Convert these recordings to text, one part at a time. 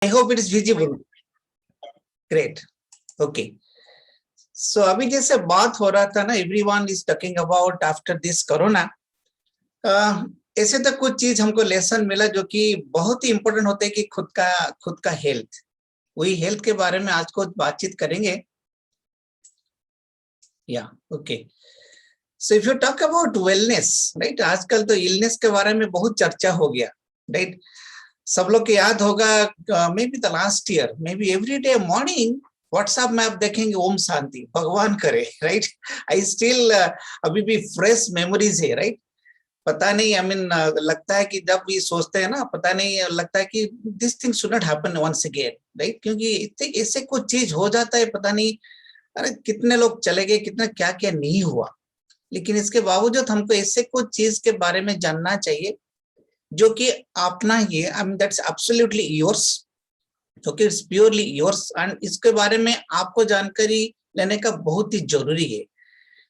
I hope it is visible. Great. Okay. So अभी जैसे बात हो रहा था ना, everyone is talking about after this corona. ऐसे तो कुछ चीज हमको लेसन मिला जो कि बहुत ही इंपॉर्टेंट होते हैं कि खुद का हेल्थ, वही हेल्थ के बारे में आज को बातचीत करेंगे. या okay. So if you talk about wellness, right, आजकल तो इलनेस के बारे में बहुत चर्चा हो गया, राइट. सब लोग को याद होगा, may be the last year, may be every day morning WhatsApp में आप देखेंगे ओम शांति, भगवान करे, राइट. आई स्टिल अभी भी फ्रेश मेमोरीज है, राइट. पता नहीं, आई मीन लगता है कि जब ये सोचते हैं ना, पता नहीं लगता है कि this thing should not happen once again, right. क्योंकि इससे कुछ चीज हो जाता है, पता नहीं, अरे कितने लोग चले गए, कितना क्या क्या नहीं हुआ. लेकिन इसके बावजूद हमको इससे कुछ चीज के बारे में जानना चाहिए जो कि अपना ही, I mean that's absolutely yours, okay, it's purely yours. And इसके बारे में आपको जानकारी लेने का बहुत ही जरूरी है.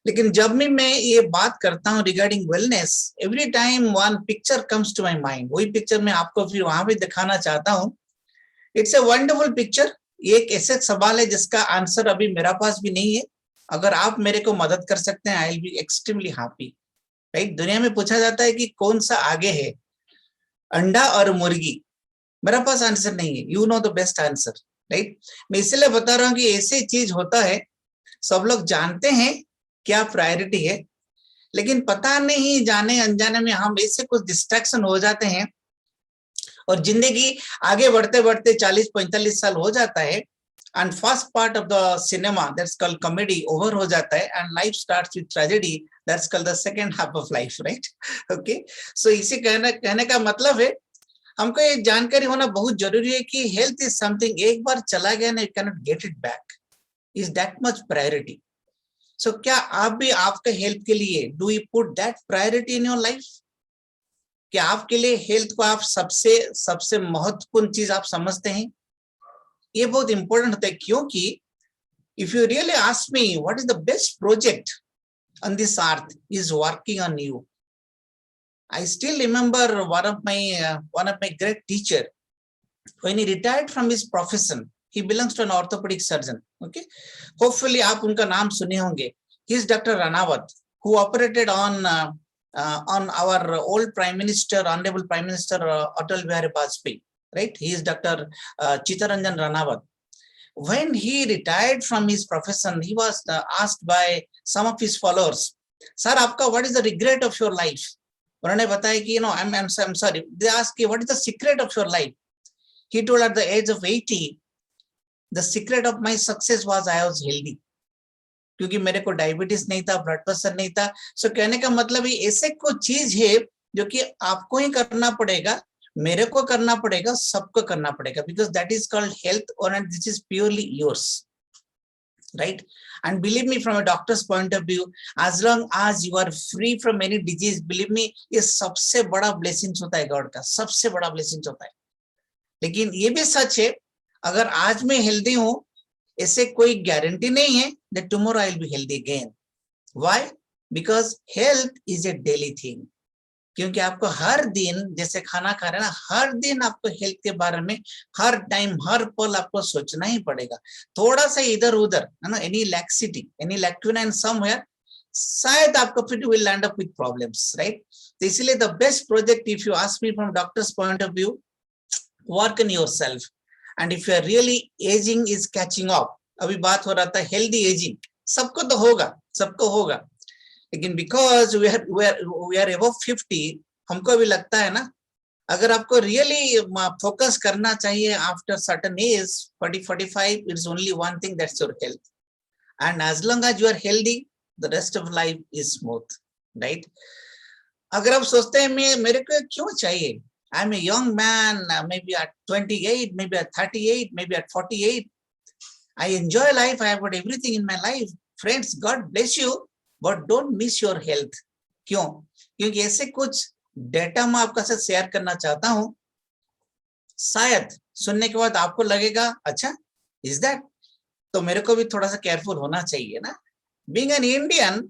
लेकिन जब भी मैं ये बात करता हूँ regarding wellness, every time one picture comes to my mind. वही पिक्चर मैं आपको फिर वहां भी दिखाना चाहता हूँ. It's a wonderful picture. एक ऐसे सवाल है जिसका आंसर अभी मेरा पास भी नहीं है. अगर आप मेरे को मदद कर सकते हैं, I will be extremely happy, right. दुनिया में पूछा जाता है कि कौन सा आगे है, अंडा और मुर्गी. मेरा पास आंसर नहीं है. You know the best answer, right. मैं इसलिए बता रहा हूँ कि ऐसे चीज होता है, सब लोग जानते हैं क्या प्रायोरिटी है, लेकिन पता नहीं, जाने अनजाने में हम ऐसे कुछ डिस्ट्रैक्शन हो जाते हैं और जिंदगी आगे बढ़ते बढ़ते 40-45 साल हो जाता है. And first part of the cinema that's called comedy over हो जाता है and life starts with tragedy that's called the second half of life, right. Okay. So इसी कहने का मतलब है, हमको ये जानकारी होना बहुत जरूरी है कि हेल्थ इज समथिंग, एक बार चला गया ना, you can not get it back. Is that much priority. So क्या आप भी आपके हेल्थ के लिए do you put that priority in your life? क्या आपके लिए हेल्थ को आप सबसे महत्वपूर्ण चीज आप समझते हैं? ये बहुत इंपॉर्टेंट होता है, क्योंकि if you really ask me what is the best project on this earth is working on you. I still remember one of my great teacher, when he retired from his profession, he belongs to an orthopedic surgeon. Okay, hopefully आप उनका नाम सुने होंगे. He is Dr. Ranawat, who operated on our old Prime Minister, Honorable Prime Minister Atal Bihari Vajpayee. Right, he is Dr. Chittaranjan Ranawat. When he retired from his profession, he was asked by some of his followers, "Sir, आपका what is the regret of your life?" उन्होंने बताया कि I'm sorry. They asked what is the secret of your life? He told at the age of 80, the secret of my success was I was healthy. क्योंकि मेरे को diabetes नहीं था, blood pressure नहीं था. सो कहने का मतलब है ऐसे कुछ चीज है जो कि आपको ही करना पड़ेगा, मेरे को करना पड़ेगा, सबको करना पड़ेगा, because that is called health and this is purely yours. Right? And believe me, from a doctor's point of view, as long as you are free from any disease, believe me, ये सबसे बड़ा blessings होता है God का, सबसे बड़ा blessings होता है. लेकिन ये भी सच है, अगर आज मैं हेल्दी हूं, ऐसे कोई गारंटी नहीं है that tomorrow I will be healthy again. Why? Because health is a daily thing. क्योंकि आपको हर दिन, जैसे खाना खा रहे हैं ना, हर दिन आपको हेल्थ के बारे में हर टाइम हर पल आपको सोचना ही पड़ेगा. थोड़ा सा इधर उधर है ना, any laxity, any lacuna in somewhere, शायद आपको फिर will land up with problems, right. तो इसलिए the best project, if you ask me from doctor's point of view, work on yourself. And if you are really ageing is catching up, अभी बात हो रहा था हेल्दी एजिंग, सबको तो होगा, सबको होगा. लेकिन बिकॉज वी आर अबव 50, हमको भी लगता है ना, अगर आपको रियली फोकस करना चाहिए after certain age 40-45, it's only one thing, that's your health. And as long as you are healthy, the rest of life is smooth, right. अगर आप सोचते हैं मेरे को क्यों चाहिए, I am a young man, maybe at 28, maybe at 38, maybe at 48, I enjoy life, I have got everything in my life. Friends, God bless you, but don't miss your health. क्यों? क्योंकि ऐसे कुछ data मैं आपका साथ share करना चाहता हूं, शायद सुनने के बाद आपको लगेगा अच्छा इज दैट, तो मेरे को भी थोड़ा सा केयरफुल होना चाहिए ना. बीइंग एन इंडियन,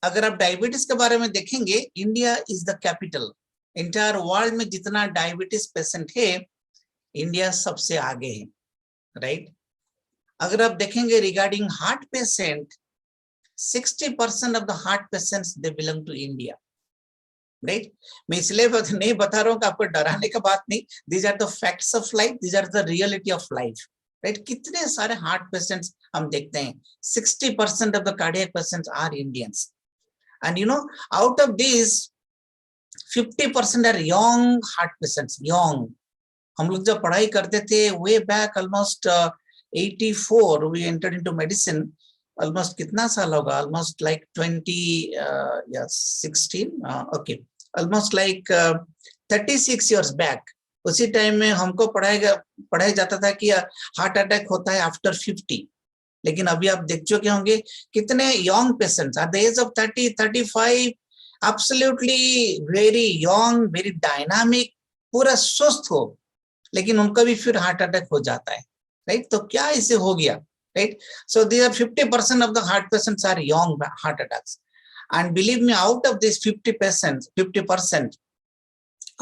अगर आप डायबिटीज के बारे में देखेंगे, India is the capital. Entire world में जितना डायबिटीज पेशेंट है, इंडिया सबसे आगे है, राइट। अगर आप देखेंगे regarding heart patient, 60% of the heart patients they belong to India, right. मैं इसलिए नहीं बता रहा हूँ कि आपको डराने का बात नहीं, these are the facts of life, these are the reality of life, right. कितने सारे हार्ट पेशेंट्स हम देखते हैं, 60% of the cardiac patients are Indians, and you know out of this 50% are young heart patients, young. हम लोग जब पढ़ाई करते थे way back almost 84 we entered into medicine, almost कितना साल होगा, ऑलमोस्ट लाइक 20 या 16, okay, almost like 36 years back. उसी टाइम में हमको पढ़ाया जाता था कि हार्ट अटैक होता है आफ्टर 50, लेकिन अभी आप देख चुके होंगे कितने young patients at the age of 30, 35, absolutely very young, very dynamic, पूरा स्वस्थ हो, लेकिन उनका भी फिर हार्ट अटैक हो जाता है, राइट। तो क्या इसे हो गया, right. So these are 50% of the heart patients are young heart attacks, and believe me, out of this 50%,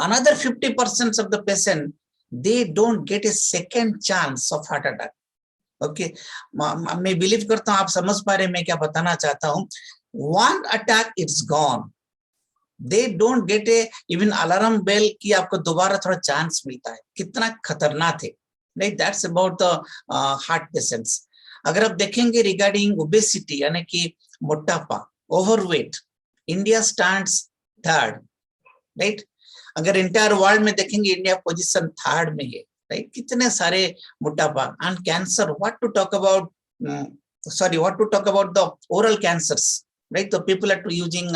another 50% of the patient, they don't get a second chance of heart attack, okay। मैं believe करता हूँ आप समझ पा रहे हैं मैं क्या बताना चाहता हूँ। one attack it's gone, they don't get a even alarm bell कि आपको दोबारा थोड़ा चांस मिलता है, कितना खतरनाक है, right. That's about the heart patients. अगर आप देखेंगे रिगार्डिंग ओबेसिटी यानी कि मोटापा, overweight, India stands third, right. अगर इंटायर वर्ल्ड में देखेंगे इंडिया पोजीशन थर्ड में है, राइट। कितने सारे मोटापा, and cancer, what to talk about, what to talk about the oral cancers, right? So people are using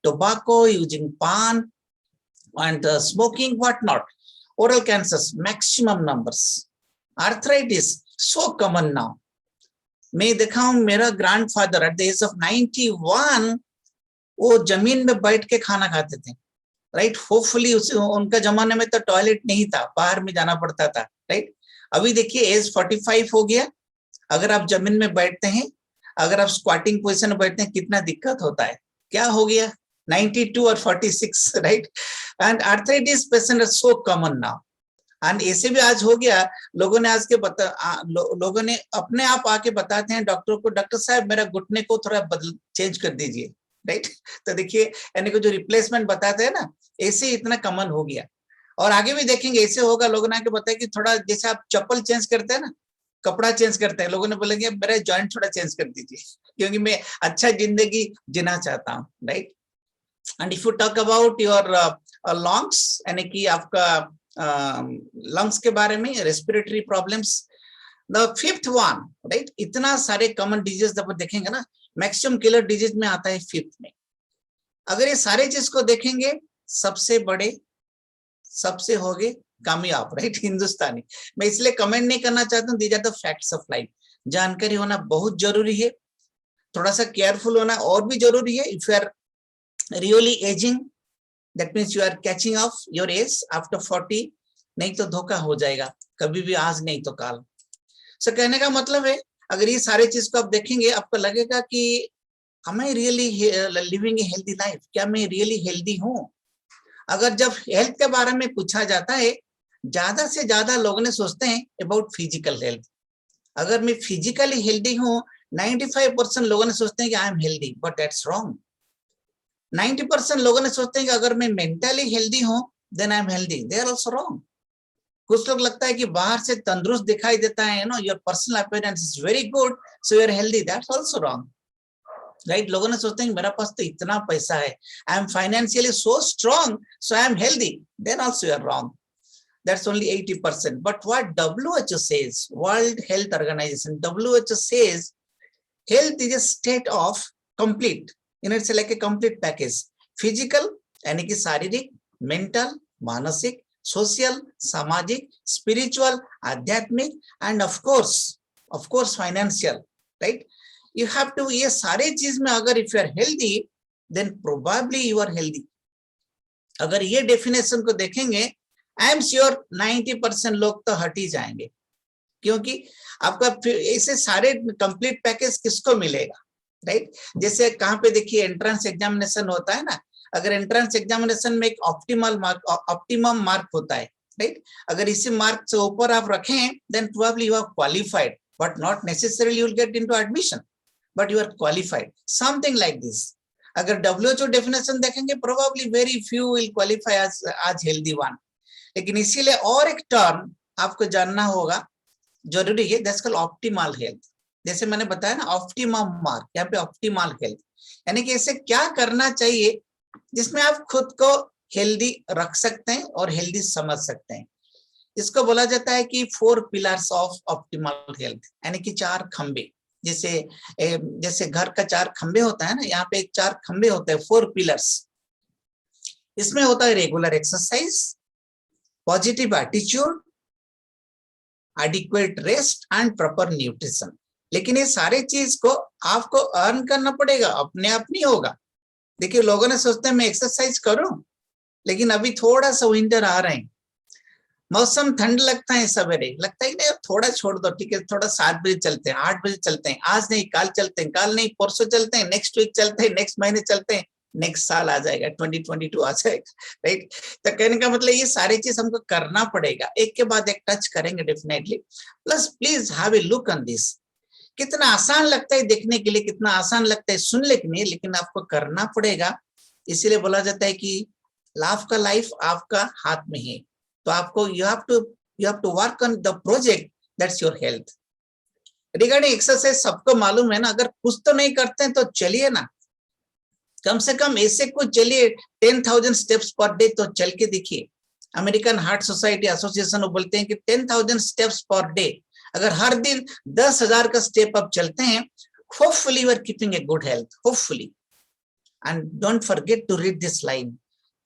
tobacco, using pan, and smoking, what not. Oral cancers, maximum numbers. Arthritis, so common now. मैं देखा हूँ मेरा grandfather at the age of 91 वो जमीन में बैठ के खाना खाते थे, राइट। होपफुली उनका जमाने में तो टॉयलेट नहीं था, बाहर में जाना पड़ता था, राइट। अभी देखिए एज 45 हो गया, अगर आप जमीन में बैठते हैं, अगर आप स्क्वाटिंग पोजीशन में बैठते हैं कितना दिक्कत होता है, क्या हो गया 92 और 46, right. And arthritis patient are so common now, and ऐसे भी आज हो गया, लोगों ने आज के लोगों ने अपने आप आके बताते हैं डॉक्टर को, डॉक्टर साहब मेरा घुटने को थोड़ा चेंज कर दीजिए, राइट। तो देखिए यानी कि जो रिप्लेसमेंट बताते हैं ना, ऐसे इतना कॉमन हो गया। और आगे भी देखेंगे ऐसे होगा, लोगों ने आके बताया कि थोड़ा जैसे आप चप्पल चेंज करते हैं ना, कपड़ा चेंज करते हैं, लोगों ने बोलेंगे मेरा जॉइंट थोड़ा चेंज कर दीजिए क्योंकि मैं अच्छा जिंदगी जीना चाहता हूँ, right. And if you talk about your lungs यानी कि आपका लंग्स के बारे में, respiratory problems, the fifth one, right. इतना सारे कॉमन डिजीज जब देखेंगे ना, मैक्सिमम किलर डिजीज में आता है फिफ्थ में। अगर ये सारे चीज को देखेंगे, सबसे बड़े सबसे हो गए कामयाब, राइट, हिंदुस्तानी। मैं इसलिए कमेंट नहीं करना चाहता हूँ, these are the facts of life. जानकारी होना बहुत जरूरी है, थोड़ा सा केयरफुल होना और भी जरूरी है। If you are really ageing, that means you are catching of your age after 40, नहीं तो धोखा हो जाएगा, कभी भी आज नहीं तो कल। सो कहने का मतलब है, अगर ये सारे चीज को आप देखेंगे, आपको लगेगा कि am I really living a healthy life? क्या मैं रियली हेल्दी हूँ? अगर जब हेल्थ के बारे में पूछा जाता है, ज्यादा से ज्यादा लोगों ने सोचते हैं अबाउट फिजिकल हेल्थ। अगर मैं फिजिकली हेल्दी हूँ, 95% लोगों ने सोचते हैं कि I am healthy, but that's wrong. 90% लोगों ने सोचते हैं कि अगर मैं मेंटली हेल्दी हूँ then I am healthy, they are also wrong. कुछ लोग लगता है कि बाहर से तंदुरुस्त दिखाई देता है, your personal appearance is very good so you are healthy, that's also wrong, right. लोगों ने सोचते हैं मेरा पास तो इतना पैसा है, I am financially so strong so I am healthy, then also you are wrong. That's only 80%. But what WHO says, World Health Organization, WHO says, health is a state of complete. It's like a complete package. Physical, यानी कि शारीरिक, mental, मानसिक, social, सामाजिक, spiritual, आध्यात्मिक, and of course, financial, right? You have to, ये सारे चीज में अगर if you are healthy, then probably you are healthy. अगर ये डेफिनेशन को देखेंगे, आई एम श्योर 90% लोग तो हट ही जाएंगे, क्योंकि आपका ऐसे सारे कंप्लीट पैकेज किसको मिलेगा, राइट। जैसे कहाँ पे देखिए एंट्रेंस एग्जामिनेशन होता है ना, अगर एंट्रेंस एग्जामिनेशन में एक ऑप्टिमम मार्क होता है, राइट। अगर इसी मार्क से ऊपर आप रखें then probably you are qualified, but not necessarily you will get into admission, but you are qualified, something like this. अगर WHO डेफिनेशन देखेंगे probably very few will qualify as healthy one. लेकिन इसीलिए और एक टर्म आपको जानना होगा, जरूरी है, दैट्स कॉल्ड ऑप्टिमल हेल्थ। जैसे मैंने बताया ना ऑप्टिमम मार्क, यहाँ पे ऑप्टिमल हेल्थ, यानी कि ऐसे क्या करना चाहिए जिसमें आप खुद को हेल्दी रख सकते हैं और हेल्दी समझ सकते हैं। इसको बोला जाता है कि 4 पिलर्स ऑफ ऑप्टिमल हेल्थ, यानी कि 4 खंबे। जैसे घर का 4 खंबे होता है ना, यहाँ पे 4 खंबे होते हैं, 4 पिलर्स। इसमें होता है regular exercise, positive attitude, adequate rest and proper nutrition. लेकिन ये सारे चीज को आपको अर्न करना पड़ेगा, अपने आप नहीं होगा। देखिए लोगों ने सोचते हैं मैं एक्सरसाइज करूं, लेकिन अभी थोड़ा सा विंटर आ रहे हैं, मौसम ठंड लगता है, सवेरे लगता है कि नहीं थोड़ा छोड़ दो, ठीक है थोड़ा 7 बजे चलते हैं, 8 बजे चलते हैं, आज नहीं काल चलते हैं, काल नहीं परसों चलते हैं, नेक्स्ट वीक चलते हैं, नेक्स्ट महीने चलते हैं, नेक्स्ट साल आ जाएगा, 2022 आ जाएगा, राइट। तो कहने का मतलब ये सारी चीज हमको करना पड़ेगा, एक के बाद एक टच करेंगे definitely. Plus please have a look on this. कितना आसान लगता है देखने के लिए, कितना आसान लगता है सुनने के लिए, लेकिन आपको करना पड़ेगा। इसीलिए बोला जाता है कि लाभ का लाइफ आपका हाथ में है, तो आपको you have to work on the project that's your health. Regarding exercise सबको मालूम है ना, अगर कुछ तो नहीं करते हैं तो चलिए ना, कम से कम ऐसे कुछ चलिए 10,000 स्टेप्स पर डे तो चल के देखिए। अमेरिकन हार्ट सोसाइटी एसोसिएशन बोलते हैं कि 10,000 स्टेप्स पर डे, अगर हर दिन 10,000 का स्टेप आप चलते हैं, hopefully you are keeping a good health, hopefully. And don't forget to read this line,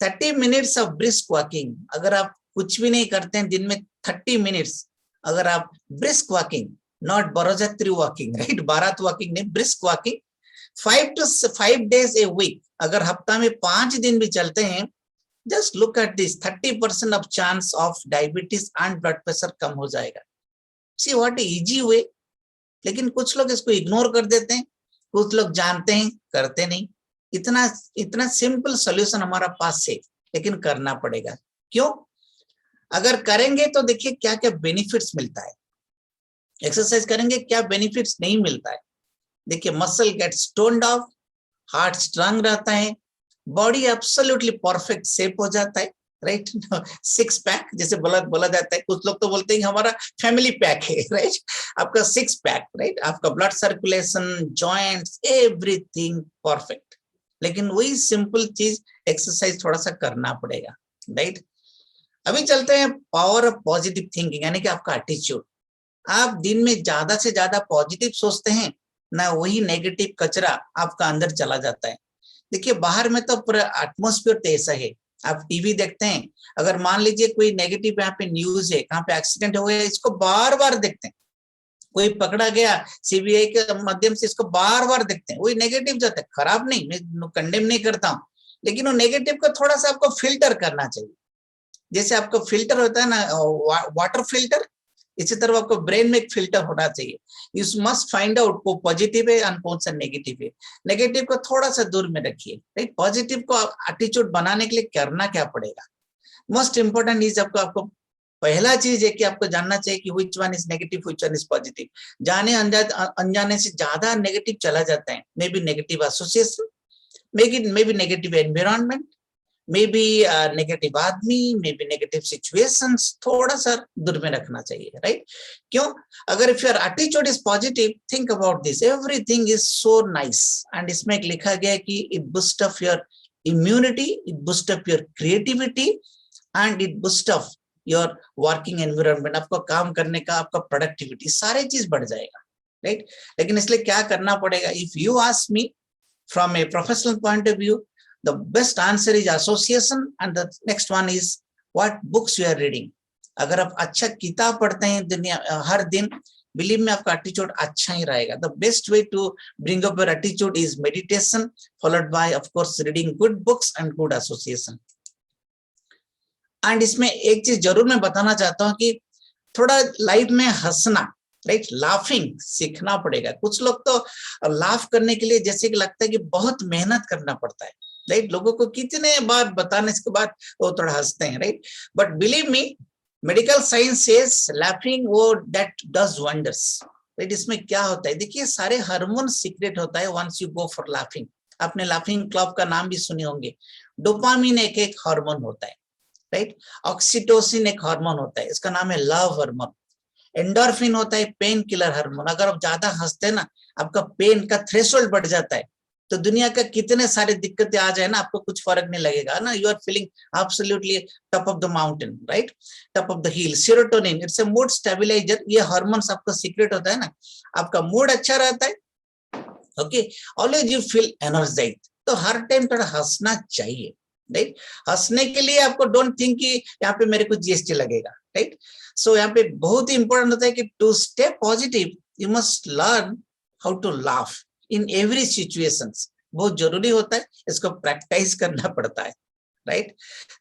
30 minutes of brisk walking. अगर आप कुछ भी नहीं करते हैं दिन में 30 मिनट्स, अगर आप ब्रिस्क वॉकिंग, नॉट बरोजात्री वॉकिंग, राइट, बारात वॉकिंग नहीं, brisk walking 5 days a week, अगर हफ्ता में 5 दिन भी चलते हैं, just look at this, 30% of chance of diabetes and blood pressure कम हो जाएगा। See what easy way. लेकिन कुछ लोग इसको इग्नोर कर देते हैं, कुछ लोग जानते हैं करते नहीं। इतना सिंपल सॉल्यूशन हमारा पास है, लेकिन करना पड़ेगा। क्यों? अगर करेंगे तो देखिए क्या क्या बेनिफिट्स मिलता है, एक्सरसाइज करेंगे क्या बेनिफिट्स नहीं मिलता है। देखिए muscle gets toned off, heart strong रहता है, बॉडी एब्सोल्युटली परफेक्ट शेप हो जाता है, राइट। 6 पैक जैसे बोला जाता है, कुछ लोग तो बोलते हैं हमारा फैमिली पैक है, राइट, आपका 6 पैक, राइट, आपका blood circulation, joints, everything perfect. लेकिन वही सिंपल चीज एक्सरसाइज थोड़ा सा करना पड़ेगा, राइट। अभी चलते हैं पावर ऑफ पॉजिटिव थिंकिंग, यानी कि आपका एटीट्यूड। आप दिन में ज्यादा से ज्यादा पॉजिटिव सोचते हैं ना, वही नेगेटिव कचरा आपका अंदर चला जाता है। देखिए बाहर में तो पूरा एटमॉस्फेयर तो ऐसा है, आप टीवी देखते हैं, अगर मान लीजिए कोई नेगेटिव यहाँ पे न्यूज है, कहाँ पे एक्सीडेंट हो गया, इसको बार बार देखते हैं, कोई पकड़ा गया सीबीआई के माध्यम से, इसको बार बार देखते हैं, वही नेगेटिव जाता है। खराब नहीं, मैं कंडेम नहीं करता हूँ, लेकिन वो नेगेटिव को थोड़ा सा आपको फिल्टर करना चाहिए। जैसे आपको फिल्टर होता है ना, वाटर फिल्टर, इसी तरह आपको ब्रेन में एक फिल्टर होना चाहिए। यू मस्ट फाइंड आउट को पॉजिटिव है और कौन सा नेगेटिव है। नेगेटिव को थोड़ा सा दूर में रखिए, राइट। पॉजिटिव को एटीट्यूड बनाने के लिए करना क्या पड़ेगा, मोस्ट इंपोर्टेंट इज आपको पहला चीज है कि आपको जानना चाहिए कि which one is negative, which one is positive. जाने अनजाने से ज्यादा नेगेटिव चला जाता है, may B negative association, may be negative environment, may be negative आदमी, मे बी नेगेटिव सिचुएशंस, थोड़ा सा दूर में रखना चाहिए, राइट। क्यों? अगर if your attitude is positive, think about this, everything is so nice. And इसमें एक लिखा गया है कि it boost up your immunity, it boost up your creativity and it boost up your working environment. आपको काम करने का, आपका प्रोडक्टिविटी, सारे चीज बढ़ जाएगा, राइट। लेकिन इसलिए क्या करना पड़ेगा, if you ask me from a professional point of view, the best answer is association and the next one is what books you are reading. अगर आप अच्छा किताब पढ़ते हैं दुनिया हर दिन, बिलीव में आपका एटीट्यूड अच्छा ही रहेगा। The best way to bring up your attitude is meditation followed by of course reading good books and good association. And इसमें एक चीज जरूर मैं बताना चाहता हूँ कि थोड़ा लाइफ में हंसना, राइट, लाफिंग सीखना पड़ेगा। कुछ लोग तो लाफ करने के लिए जैसे कि लगता है कि बहुत मेहनत करना पड़ता है, राइट। लोगों को कितने बार बताने के बाद वो थोड़ा हंसते हैं, right. But believe me, medical science says laughing वो दैट डज वंडर्स, राइट। इसमें क्या होता है, देखिए सारे हार्मोन सीक्रेट होता है once you go for laughing. आपने लाफिंग क्लब का नाम भी सुने होंगे। डोपामिन एक हार्मोन होता है, राइट। ऑक्सीटोसिन एक हार्मोन होता है, इसका नाम है लव हार्मोन। एंडोर्फिन होता है पेन किलर हार्मोन। अगर आप ज्यादा हंसते हैं ना, आपका पेन का थ्रेशोल्ड बढ़ जाता है, तो दुनिया का कितने सारे दिक्कतें आ जाए ना, आपको कुछ फर्क नहीं लगेगा ना। You are feeling absolutely top of the mountain, right, top of the hill. Serotonin it's a mood stabiliser. ये हार्मोन्स आपका सीक्रेट होता है ना, आपका मूड अच्छा रहता है। Okay, always you feel energise. तो हर टाइम थोड़ा हंसना चाहिए, राइट। हंसने के लिए आपको डोंट थिंक कि यहाँ पे मेरे को जीएसटी लगेगा, राइट। सो यहाँ पे बहुत ही इंपॉर्टेंट होता है कि to stay positive you must learn how to laugh in every situations. बहुत जरूरी होता है, इसको प्रैक्टिस करना पड़ता है, right.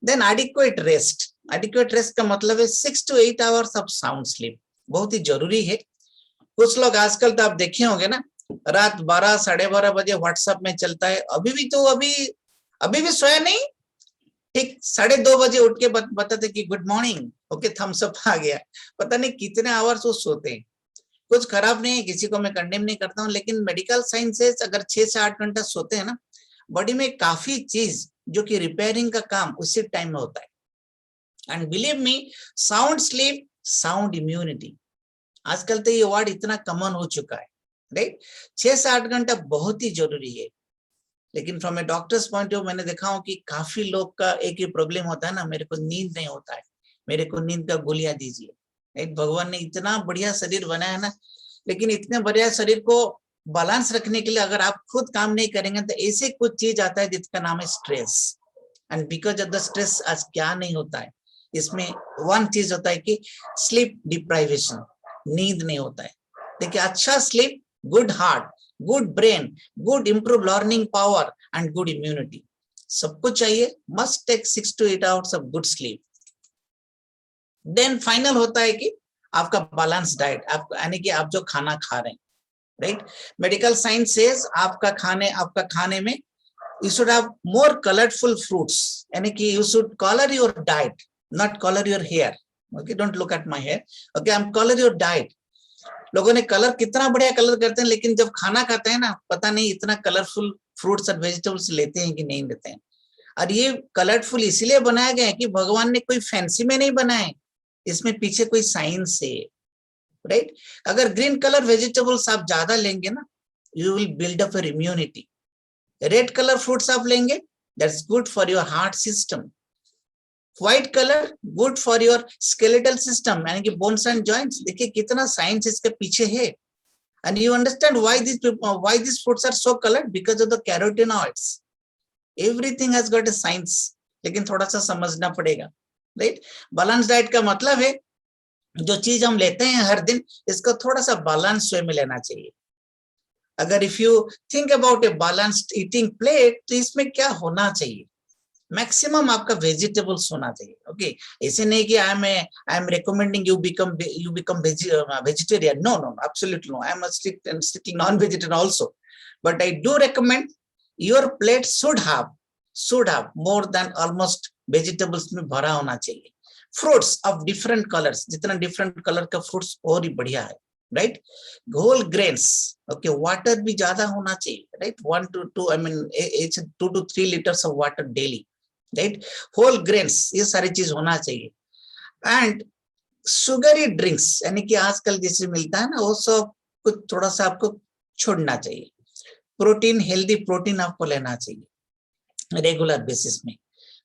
Then adequate rest. Adequate rest का मतलब है 6 to 8 hours of sound sleep, बहुत ही जरूरी है। कुछ लोग आजकल तो आप देखे होंगे ना, रात 12 साढ़े 12 बजे व्हाट्सएप में चलता है, अभी भी सोया नहीं, ठीक 2:30 बजे उठ के बताते कि good morning, okay thumbs up आ गया। पता नहीं कितने आवर्स वो सोते हैं। कुछ खराब नहीं है, किसी को मैं कंडेम नहीं करता हूँ, लेकिन मेडिकल साइंसेस अगर 6 से 8 घंटा सोते हैं ना, बॉडी में काफी चीज जो कि रिपेयरिंग का काम उसी टाइम में होता है। And believe me, sound sleep sound immunity. आजकल तो ये वर्ड इतना कॉमन हो चुका है, राइट। 6 से 8 घंटा बहुत ही जरूरी है। लेकिन from A doctors point of view मैंने देखा हूं कि काफी लोग का एक ही प्रॉब्लम होता है ना, मेरे को नींद नहीं होता है, मेरे को नींद का गोलियां दीजिए, राइट। भगवान ने इतना बढ़िया शरीर बनाया है ना, लेकिन इतने बढ़िया शरीर को बैलेंस रखने के लिए अगर आप खुद काम नहीं करेंगे तो ऐसे कुछ चीज आता है जिसका नाम है stress. And because of the stress आज क्या नहीं होता है, इसमें वन चीज होता है कि स्लीप डिप्राइवेशन, नींद नहीं होता है। देखिए अच्छा sleep, good heart, good brain, good improve learning power and good immunity, सब कुछ चाहिए। Must take 6 to 8 hours of good sleep. Then final होता है कि आपका बैलेंस डाइट, आप यानी कि आप जो खाना खा रहे हैं, राइट। मेडिकल साइंस सेज आपका खाने में you should have more colorful fruits, यानी कि you should color your diet, not color your hair. Okay, don't look at my hair. Okay, I'm color your diet. लोगों ने कलर कितना बढ़िया colour करते हैं, लेकिन जब खाना खाते हैं ना, पता नहीं इतना कलरफुल फ्रूट्स और वेजिटेबल्स लेते हैं कि नहीं लेते हैं। और ये कलरफुल इसलिए बनाया गया है कि भगवान ने कोई फैंसी में नहीं बनाए, इसमें पीछे कोई साइंस है, राइट। अगर ग्रीन कलर वेजिटेबल्स आप ज्यादा लेंगे ना, you will build up your immunity. Red colour fruits आप लेंगे, that's good for your heart system. White colour good for your skeletal system, यानी कि बोन्स एंड जॉइंट्स। देखिए कितना साइंस इसके पीछे है। And you understand why this fruits are so coloured, because of the carotenoids. Everything has got a science, लेकिन थोड़ा सा समझना पड़ेगा, राइट। बैलेंस डाइट का मतलब है जो चीज हम लेते हैं हर दिन, इसको थोड़ा सा बैलेंस वे में लेना चाहिए। अगर if you think about a balanced eating plate, तो इसमें क्या होना चाहिए, मैक्सिमम आपका वेजिटेबल्स होना चाहिए। ओके, ऐसे नहीं कि I am recommending you become vegetarian, no no absolutely no, I am strictly non vegetarian also, but I do recommend your plate should have more than almost vegetables में भरा होना चाहिए। फ्रूट्स ऑफ डिफरेंट कलर्स, जितना different colour का fruits और ही बढ़िया है, right. Whole grains, okay, water भी ज्यादा होना चाहिए, right. 1 to 2 I mean 2 to 3 liters of water daily, right. Whole grains, ये सारी चीज होना चाहिए। एंड शुगरी ड्रिंक्स, यानी कि आजकल जैसे मिलता है ना, वो सब कुछ थोड़ा सा आपको छोड़ना चाहिए। प्रोटीन, हेल्दी प्रोटीन आपको लेना चाहिए रेगुलर बेसिस में।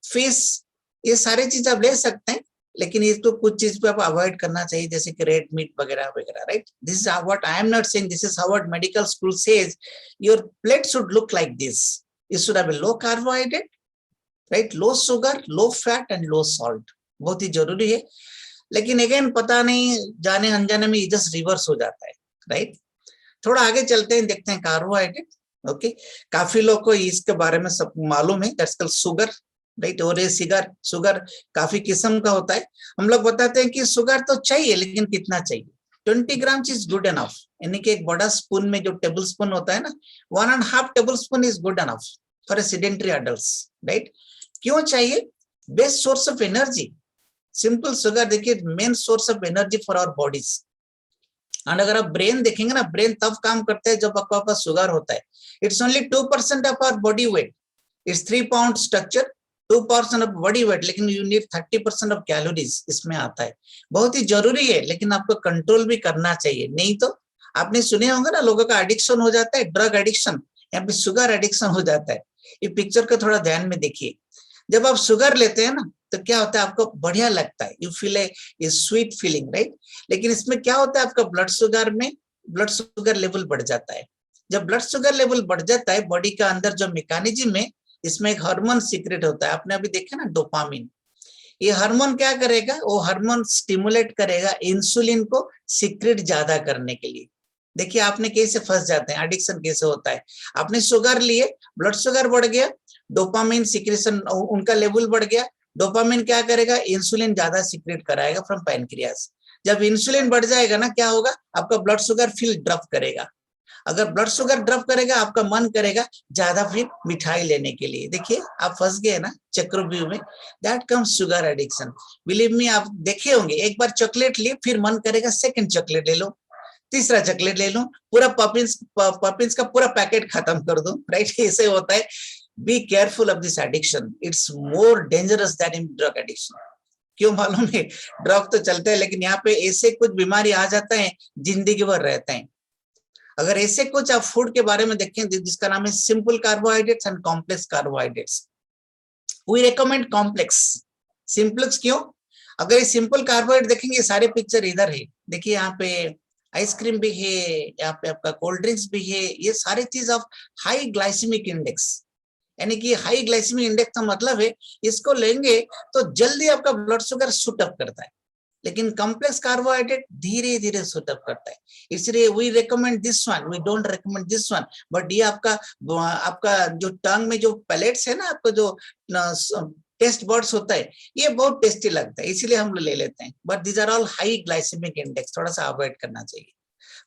फिश, ये सारी चीज आप ले सकते हैं, लेकिन ये तो कुछ चीज पे आप अवॉइड करना चाहिए, जैसे कि रेड मीट वगैरह वगैरह, right. This is what I am not saying, this is how medical school says your plate should look like this. It should have low carbohydrate, right, low sugar, low fat and low salt, बहुत ही जरूरी है। लेकिन again पता नहीं जाने अनजाने में जस्ट रिवर्स हो जाता है, राइट। थोड़ा आगे चलते हैं, देखते हैं कार्बोहाइड्रेट। ओके, काफी लोग को इसके बारे में सब मालूम है, दैट्स कॉल्ड शुगर, राइट। और ये शुगर काफी किस्म का होता है। हम लोग बताते हैं कि शुगर तो चाहिए, लेकिन कितना चाहिए, 20 ग्राम इज गुड एनफ, यानी कि एक बड़ा स्पून में जो टेबल स्पून होता है ना, 1.5 tablespoon is good enough for a sedentary adults, right. क्यों चाहिए? Best source of energy, simple sugar देखिए main source of energy for our bodies. And अगर आप ब्रेन देखेंगे ना, ब्रेन तब काम करता है जब आपके पास शुगर होता है। It's only 2% of our body weight. It's 3 pound structure, 2% of body weight, लेकिन यू नीड 30% ऑफ कैलोरीज इसमें आता है। बहुत ही जरूरी है, लेकिन आपको कंट्रोल भी करना चाहिए, नहीं तो आपने सुने होंगे ना लोगों का एडिक्शन हो जाता है, ड्रग एडिक्शन या फिर शुगर एडिक्शन हो जाता है। ये पिक्चर को थोड़ा ध्यान में देखिए। जब आप शुगर लेते हैं ना तो क्या होता है, आपको बढ़िया लगता है, you feel a sweet feeling, right. लेकिन इसमें क्या होता है, आपका ब्लड शुगर लेवल बढ़ जाता है। जब ब्लड शुगर लेवल बढ़ जाता है, बॉडी का अंदर जो मैकेनिज्म है, इसमें एक हार्मोन सीक्रेट होता है, आपने अभी देखा ना डोपामिन। ये हार्मोन क्या करेगा, वो हार्मोन स्टिमुलेट करेगा इंसुलिन को सीक्रेट ज्यादा करने के लिए। देखिए आपने कैसे फंस जाते हैं, एडिक्शन कैसे होता है। आपने शुगर लिए, ब्लड शुगर बढ़ गया, डोपामिन सीक्रेशन उनका लेवल बढ़ गया। डोपामिन क्या करेगा, इंसुलिन ज्यादा सीक्रेट कराएगा फ्रॉम पैनक्रियास। जब इंसुलिन बढ़ जाएगा ना, क्या होगा, आपका ब्लड शुगर फिर ड्रॉप करेगा। अगर ब्लड शुगर ड्रॉप करेगा, आपका मन करेगा ज्यादा फिर मिठाई लेने के लिए। देखिए आप फंस गए ना चक्रव्यूह में। That comes sugar addiction. Believe me, आप देखे होंगे, एक बार चॉकलेट लिए, फिर मन करेगा सेकंड चॉकलेट ले लो, तीसरा चॉकलेट ले लूं, पूरा पॉपिंस का पूरा पैकेट खत्म कर दूं, राइट। ऐसे होता है। Be careful of this addiction, it's more dangerous than in drug addiction. क्यों मालूम है, ड्रग तो चलते हैं, लेकिन यहाँ पे ऐसे कुछ बीमारी आ जाता है, जिंदगी भर रहते हैं। अगर ऐसे कुछ आप फूड के बारे में देखें जिसका नाम है simple carbohydrates and complex carbohydrates, we recommend complex. Simples क्यों, अगर ये सिंपल कार्बोहाइड्रेट देखेंगे, सारे पिक्चर इधर है, देखिए यहाँ पे आइसक्रीम भी है, यहाँ पे आपका कोल्ड ड्रिंक्स भी है, ये सारी चीज ऑफ हाई ग्लाइसेमिक इंडेक्स। यानी कि हाई ग्लाइसेमिक इंडेक्स का मतलब है इसको लेंगे तो जल्दी आपका ब्लड शुगर शूट अप करता है, लेकिन कॉम्प्लेक्स कार्बोहाइड्रेट धीरे धीरे शूट अप करता है। इसलिए we recommend this one, we don't recommend this one. But ये आपका जो टंग में जो पैलेट्स है ना, आपको जो टेस्ट बर्ड्स होता है, ये बहुत टेस्टी लगता है, इसीलिए हम लोग ले लेते हैं। But these are all high glycaemic index, थोड़ा सा अवॉइड करना चाहिए।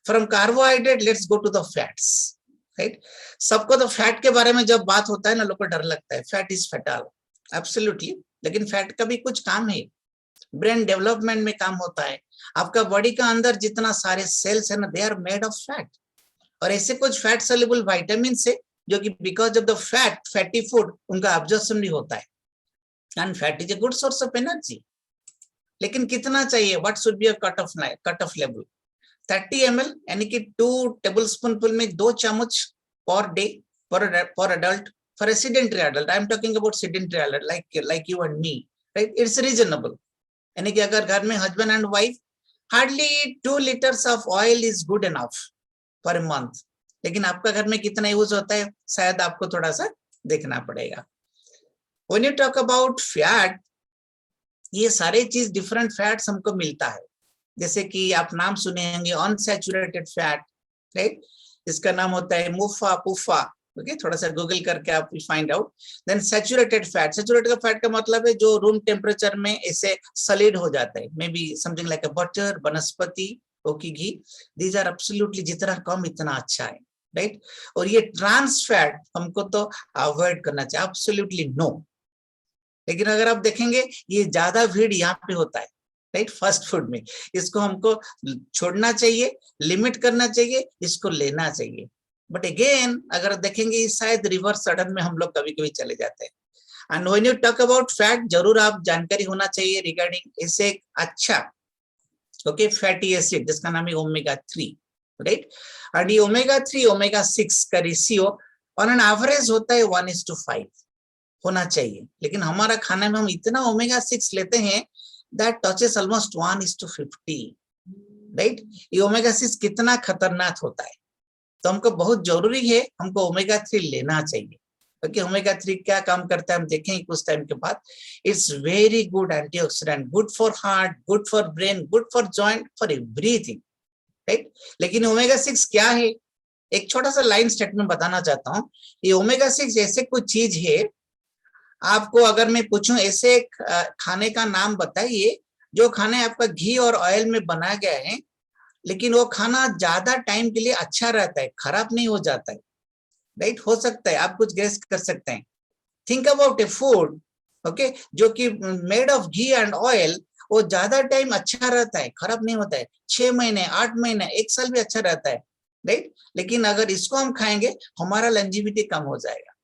From carbohydrate let's go to the fats, right. सबको तो फैट के बारे में जब बात होता है ना, लोग को डर लगता है, फैट इज फैटल, एब्सोल्युटली। लेकिन फैट का भी कुछ काम है, ब्रेन डेवलपमेंट में काम होता है। आपका बॉडी का अंदर जितना सारे सेल्स है ना, they are made of fat. और ऐसे कुछ फैट सोल्यूबल विटामिन है जो कि because of the fatty food उनका एब्जॉर्प्शन भी होता है। And fat is a good source of energy. लेकिन कितना चाहिए, what should be a cut off level. 30 ml यानी कि 2 टेबलस्पून में 2 चम्मच per day for adult, for a sedentary adult, I am talking about sedentary adult like you and me, right? It's reasonable. यानी कि अगर घर में husband and wife, hardly 2 liters of oil is good enough per month. लेकिन आपका घर में कितना यूज होता है, शायद आपको थोड़ा सा देखना पड़ेगा। When you talk about fat, ये सारे चीज डिफरेंट फैट्स हमको मिलता है। जैसे कि आप नाम सुने होंगे अनसैचुरेटेड फैट, राइट। इसका नाम होता है मुफा पुफा, ओके, थोड़ा सा गूगल करके आप find out. Then saturated fat, saturated fat का मतलब है जो रूम टेम्परेचर में ऐसे सॉलिड हो जाता है, may be something like a butter, vanaspati, okay, ghee. These are absolutely, जितना कम इतना अच्छा है, राइट। और ये ट्रांस फैट हमको तो अवॉइड करना चाहिए, एब्सोल्युटली नो। लेकिन अगर आप देखेंगे ये ज्यादा भीड़ यहाँ पे होता है, राइट, फास्ट फूड में। इसको हमको छोड़ना चाहिए, लिमिट करना चाहिए, इसको लेना चाहिए। बट अगेन अगर देखेंगे शायद रिवर्स सडन में हम लोग कभी कभी चले जाते हैं। And when you talk about fat, जरूर आप जानकारी होना चाहिए रिगार्डिंग इसे एक अच्छा, ओके, फैटी एसिड जिसका नाम है ओमेगा 3, राइट। एंड ये ओमेगा 3 ओमेगा 6 का रेशियो ऑन एन एवरेज होता है 1:5 होना चाहिए। लेकिन हमारा खाने में हम इतना ओमेगा 6 लेते हैं that touches almost 1:50, राइट। ये ओमेगा 6 कितना खतरनाक होता है, तो हमको बहुत जरूरी है, हमको ओमेगा 3 लेना चाहिए। ओके, ओमेगा 3 क्या काम करता है हम देखेंगे कुछ टाइम के बाद। It's very good antioxidant, good for heart, good for brain, good for joint, for everything, right. लेकिन ओमेगा 6 क्या है, एक छोटा सा लाइन स्टेटमेंट बताना चाहता हूँ। ये ओमेगा 6 ऐसे कुछ चीज है, आपको अगर मैं पूछूं ऐसे खाने का नाम बताइए जो खाने आपका घी और ऑयल में बना गया है, लेकिन वो खाना ज्यादा टाइम के लिए अच्छा रहता है, खराब नहीं हो जाता है, राइट। हो सकता है आप कुछ गेस कर सकते हैं। Think about A food, okay, जो कि made of ghee and oil, वो ज्यादा टाइम अच्छा रहता है, खराब नहीं होता है, 6 महीने 8 महीने 1 साल भी अच्छा रहता है, राइट। लेकिन अगर इसको हम खाएंगे हमारा लॉन्जेविटी कम हो जाएगा।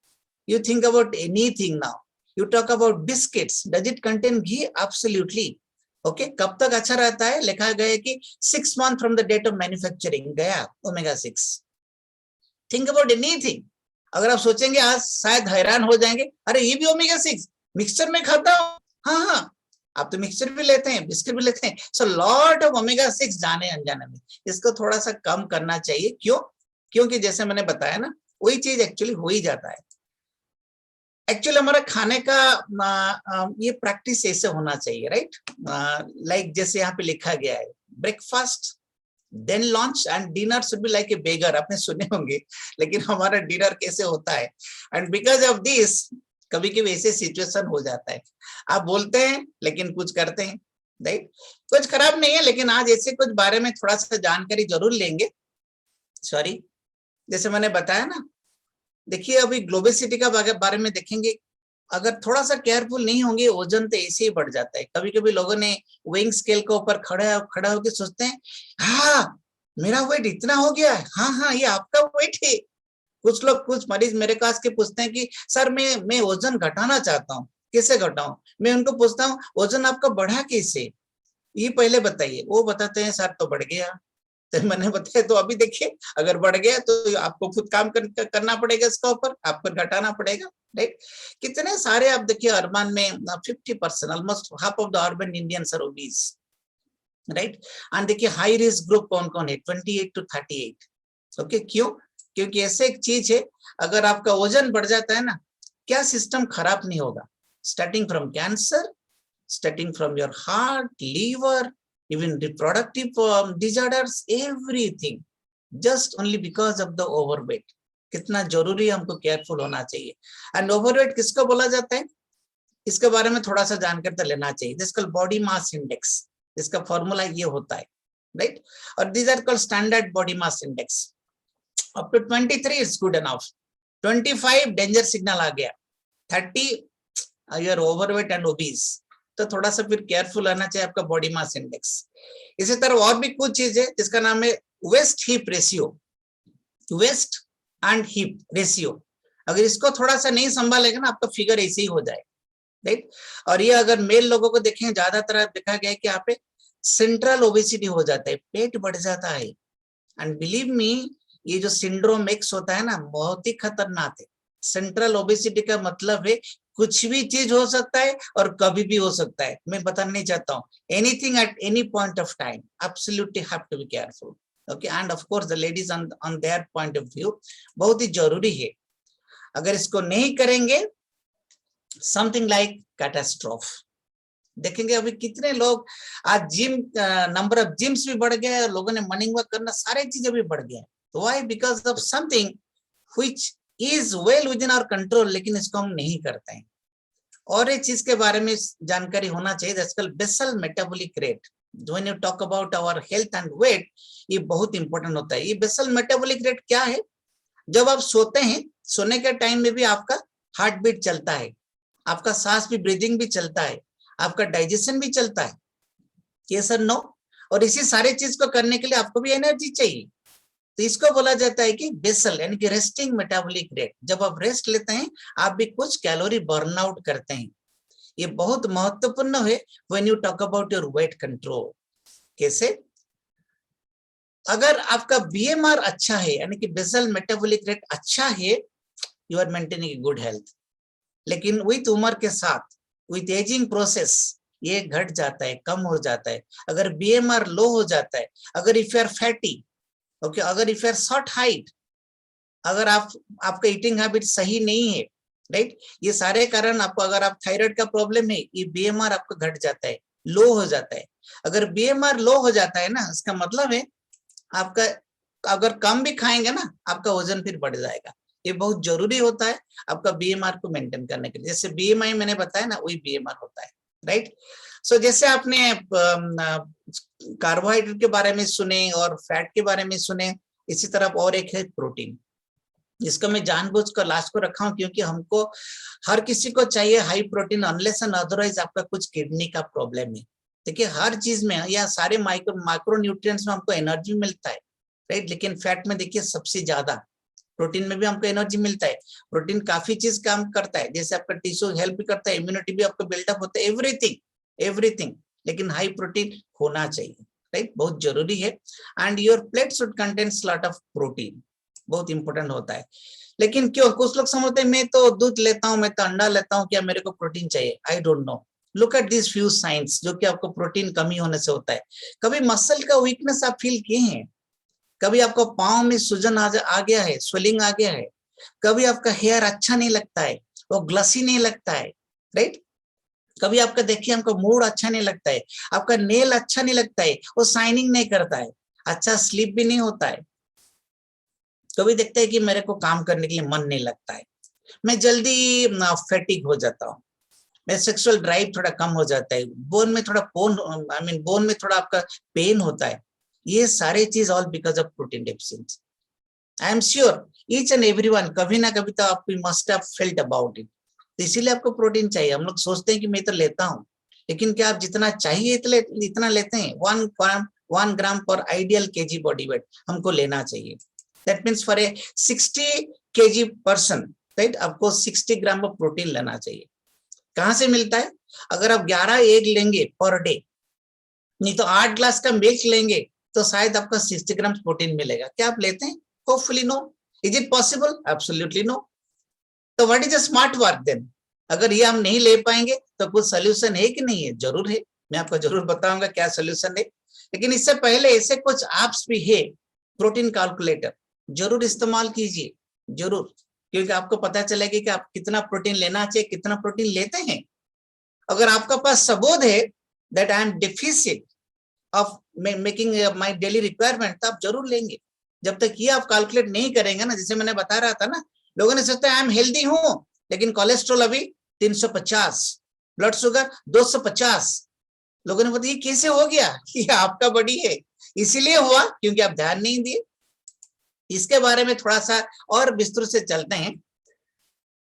You think about anything now, you talk about biscuits, does it contain ghee? Absolutely. Okay, कब तक अच्छा रहता है? लिखा गया है कि 6 month from the date of manufacturing गया ओमेगा 6। Think about anything. अगर आप सोचेंगे आज शायद हैरान हो जाएंगे, अरे ये भी ओमेगा 6 मिक्सचर में खाता हूं। हाँ हाँ, आप तो मिक्सचर भी लेते हैं, बिस्किट भी लेते हैं, सो लॉट ऑफ ओमेगा 6 जाने अनजाने में। इसको थोड़ा सा कम करना चाहिए। क्यों? क्योंकि जैसे मैंने बताया ना, वही चीज एक्चुअली हो ही जाता है। एक्चुअली हमारा खाने का ये प्रैक्टिस ऐसे होना चाहिए, राइट। लाइक जैसे यहाँ पे लिखा गया है, breakfast then lunch and dinner should be like a beggar. आपने सुने होंगे, लेकिन हमारा डिनर कैसे होता है? एंड बिकॉज ऑफ दिस कभी कभी ऐसे सिचुएशन हो जाता है, आप बोलते हैं लेकिन कुछ करते हैं, राइट। कुछ खराब नहीं है, लेकिन आज ऐसे कुछ बारे में थोड़ा सा जानकारी जरूर लेंगे। सॉरी, जैसे मैंने बताया ना, देखिए अभी ग्लोबेसिटी का बारे में देखेंगे। अगर थोड़ा सा केयरफुल नहीं होंगे, वजन तो ऐसे ही बढ़ जाता है। कभी कभी लोगों ने वेइंग स्केल के ऊपर खड़ा होकर सोचते हैं, हाँ मेरा वेट इतना हो गया है, हाँ हाँ ये आपका वेट है। कुछ लोग, कुछ मरीज मेरे पास के पूछते हैं कि सर मैं वजन घटाना चाहता हूँ, कैसे घटाऊं? मैं उनको पूछता हूँ वजन आपका बढ़ा कैसे, ये पहले बताइए। वो बताते हैं सर तो बढ़ गया। तो मैंने बताया तो अभी देखिए, अगर बढ़ गया तो आपको खुद काम करना पड़ेगा, इसका ऊपर आपको घटाना पड़ेगा, राइट। कितने सारे आप देखिए अर्बन में 50%, almost half of the urban Indians are obese, right. And देखिए हाई रिस्क ग्रुप कौन कौन है? 28 to 38। ओके, क्यों? क्योंकि ऐसे एक चीज है, अगर आपका वजन बढ़ जाता है ना, क्या सिस्टम खराब नहीं होगा? Starting from cancer, starting from your heart, liver, even reproductive disorders, everything, just only because of the overweight। कितना जरूरी है, हमको केयरफुल होना चाहिए। एंड ओवरवेट किसको बोला जाता है, इसके बारे में थोड़ा सा जानकर तो लेना चाहिए। This called body mass index, इसका फॉर्मूला ये होता है, राइट। और these are called standard body mass index. Up to 23 is good enough, 25 danger signal आ गया, 30 यूर ओवरवेट एंड ओबीज, तो थोड़ा सा फिर केयरफुल रहना चाहिए आपका बॉडी मास इंडेक्स। इसी तरह और भी कुछ चीज है जिसका नाम है waist hip ratio, waist and hip ratio. अगर इसको थोड़ा सा नहीं संभालेगा ना, आपका फिगर ऐसे ही हो जाएगा, राइट। और ये अगर मेल लोगों को देखें, ज्यादातर देखा गया है कि यहाँ पे सेंट्रल ओबेसिटी हो जाता है, पेट बढ़ जाता है। एंड बिलीव मी, ये जो सिंड्रोम एक्स होता है ना, बहुत ही खतरनाक है। सेंट्रल ओबेसिटी का मतलब है कुछ भी चीज हो सकता है और कभी भी हो सकता है। मैं बताना नहीं चाहता हूँ, anything at any point of time, absolutely have to be careful. Okay, and of course the ladies on their point of view बहुत ही जरूरी है। अगर इसको नहीं करेंगे, समथिंग लाइक कैटास्ट्रोफ। देखेंगे अभी कितने लोग आज जिम, नंबर ऑफ जिम्स भी बढ़ गया है, लोगों ने मॉर्निंग वॉक करना, सारी चीजें भी बढ़ गया है। Why? Because of something which is well within our control, लेकिन इसको हम नहीं करते हैं। और एक चीज के बारे में जानकारी होना चाहिए, that's called basal metabolic rate. When you talk about our health and weight, ये बहुत इंपॉर्टेंट होता है। ये बेसल मेटाबॉलिक रेट क्या है? जब आप सोते हैं, सोने के टाइम में भी आपका हार्ट बीट चलता है, आपका सांस भी, ब्रीदिंग भी चलता है, आपका डाइजेशन भी चलता है, यस और नो। और इसी सारे चीज को करने के लिए आपको भी एनर्जी चाहिए। तो इसको बोला जाता है कि बेसल, यानी कि रेस्टिंग मेटाबॉलिक रेट। जब आप रेस्ट लेते हैं, आप भी कुछ कैलोरी बर्न आउट करते हैं। ये बहुत महत्वपूर्ण है when you talk about your weight control. कैसे? अगर आपका बीएमआर अच्छा है, यानी कि बेसल मेटाबॉलिक रेट अच्छा है, you are maintaining good health. लेकिन विथ उम्र के साथ, विथ एजिंग प्रोसेस, ये घट जाता है, कम हो जाता है। अगर बीएमआर लो हो जाता है, अगर if you are fatty, okay, अगर if you are short height, अगर आपका ईटिंग हैबिट सही नहीं है, राइट, ये सारे कारण आपको, अगर आप थायराइड का प्रॉब्लम है, ये बीएमआर आपका घट जाता है, लो हो जाता है। अगर बीएमआर लो हो जाता है ना, इसका मतलब है आपका, अगर कम भी खाएंगे ना, आपका वजन फिर बढ़ जाएगा। ये बहुत जरूरी होता है आपका बीएमआर को मेंटेन करने के लिए। जैसे बीएमआई मैंने बताया ना, वही बीएमआर होता है, राइट। सो जैसे आपने कार्बोहाइड्रेट के बारे में सुने और फैट के बारे में सुने, इसी तरह और एक है प्रोटीन, जिसको मैं जानबूझकर लास्ट को रखा हूं, क्योंकि हमको, हर किसी को चाहिए high protein, unless and otherwise आपका कुछ किडनी का प्रॉब्लम है, देखिए हर चीज में या सारे माइक्रो न्यूट्रिएंट्स में हमको एनर्जी मिलता है, राइट। लेकिन फैट में देखिए सबसे ज्यादा, प्रोटीन में भी हमको एनर्जी मिलता है। प्रोटीन काफी चीज काम करता है, जैसे आपका टिश्यू हेल्प भी करता है, इम्यूनिटी भी आपका बिल्डअप होता है, एवरीथिंग एवरीथिंग। लेकिन हाई प्रोटीन होना चाहिए, राइट, बहुत जरूरी है। And your plate should contain lot of protein, बहुत इंपॉर्टेंट होता है। लेकिन क्यों कुछ लोग समझते हैं मैं तो दूध लेता हूँ, मैं तो अंडा लेता हूँ, क्या मेरे को प्रोटीन चाहिए? आई don't no. Look at this few science जो कि आपको प्रोटीन कमी होने से होता है। कभी मसल का वीकनेस आप फील किए हैं? कभी आपको पाँव में सूजन आ गया है, स्वेलिंग आ गया है? कभी आपका हेयर अच्छा नहीं लगता है, वो ग्लसी नहीं लगता है, राइट? कभी आपका देखिए हमको मूड अच्छा नहीं लगता है, आपका नेल अच्छा नहीं लगता है, वो शाइनिंग नहीं करता है, अच्छा स्लीप भी नहीं होता है। कभी देखते हैं कि मेरे को काम करने के लिए मन नहीं लगता है, मैं जल्दी फैटिक हो जाता हूँ, मैं सेक्सुअल ड्राइव थोड़ा कम हो जाता है, बोन में थोड़ा बोन में थोड़ा आपका पेन होता है। ये सारे चीज all because of protein deficiency. I am sure each and everyone कभी ना कभी तो आप must have felt about it. तो इसीलिए आपको प्रोटीन चाहिए। हम लोग सोचते हैं कि मैं तो लेता हूँ, लेकिन क्या आप जितना चाहिए इतना लेते हैं? 1 ग्राम पर आइडियल केजी बॉडी वेट हमको लेना चाहिए। That means for a 60 KG person, right, आपको 60 ग्राम ऑफ प्रोटीन लेना चाहिए। कहाँ से मिलता है? अगर आप 11 एग लेंगे पर डे, नहीं तो 8 ग्लास का मिल्क लेंगे, तो शायद आपको 60 ग्राम प्रोटीन मिलेगा। क्या आप लेते हैं? Hopefully no. Is it possible? Absolutely no. तो what is a smart work then? अगर ये हम नहीं ले पाएंगे तो कुछ सोल्यूशन है कि नहीं है? जरूर है, मैं आपको जरूर बताऊंगा क्या सोल्यूशन है। लेकिन इससे पहले ऐसे कुछ ऐप्स भी है, प्रोटीन कैलकुलेटर, जरूर इस्तेमाल कीजिए, जरूर, क्योंकि आपको पता चलेगा कि आप कितना प्रोटीन लेना चाहिए, कितना प्रोटीन लेते हैं। अगर आपका पास सबूत है that I am deficient of making my daily requirement, तो आप जरूर लेंगे। जब तक ये आप कैलकुलेट नहीं करेंगे ना, जैसे मैंने बता रहा था ना, लोगों ने सोचता है आई एम हेल्दी हूं, लेकिन कोलेस्ट्रॉल अभी 350, ब्लड शुगर 250। लोगों ने बोला ये कैसे हो गया? ये आपका बॉडी है, इसीलिए हुआ क्योंकि आप ध्यान नहीं दिए। इसके बारे में थोड़ा सा और विस्तृत से चलते हैं।